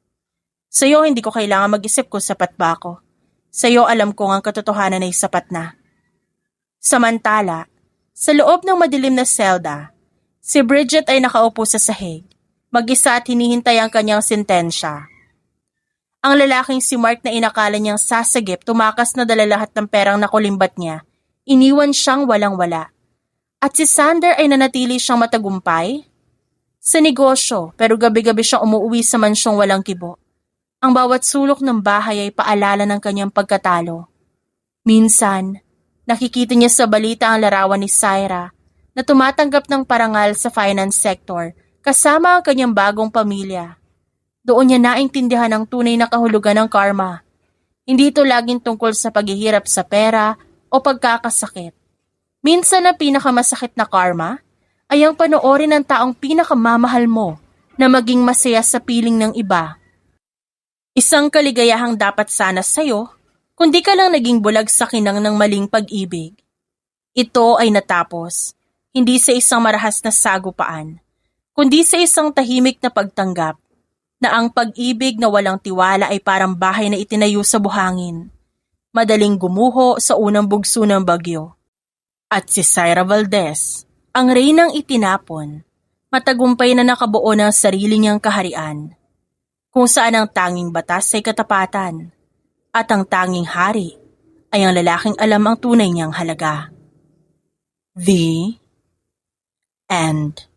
Sa'yo hindi ko kailangan mag-isip kung sapat ba ako. Sa'yo alam kong ang katotohanan ay sapat na. Samantala, sa loob ng madilim na selda, si Bridget ay nakaupo sa sahig, mag-isa at hinihintay ang kanyang sentensya. Ang lalaking si Mark na inakala niyang sasagip tumakas na dala lahat ng perang nakulimbat niya, iniwan siyang walang-wala. At si Sander ay nanatili siyang matagumpay sa negosyo pero gabi-gabi siyang umuwi sa mansyong walang kibo. Ang bawat sulok ng bahay ay paalala ng kanyang pagkatalo. Minsan, nakikita niya sa balita ang larawan ni Syra na tumatanggap ng parangal sa finance sector kasama ang kanyang bagong pamilya. Doon niya naintindihan ang tunay na kahulugan ng karma. Hindi ito laging tungkol sa paghihirap sa pera o pagkakasakit. Minsan ang pinakamasakit na karma ay ang panoorin ng taong pinakamamahal mo na maging masaya sa piling ng iba. Isang kaligayahang dapat sana sa'yo, kundi ka lang naging bulag sa kinang ng maling pag-ibig. Ito ay natapos, hindi sa isang marahas na sagupaan, kundi sa isang tahimik na pagtanggap na ang pag-ibig na walang tiwala ay parang bahay na itinayo sa buhangin, madaling gumuho sa unang bugso ng bagyo. At si Syra Valdez, ang reynang itinapon, matagumpay na nakabuo ng sarili niyang kaharian, kung saan ang tanging batas ay katapatan, at ang tanging hari ay ang lalaking alam ang tunay niyang halaga. The End.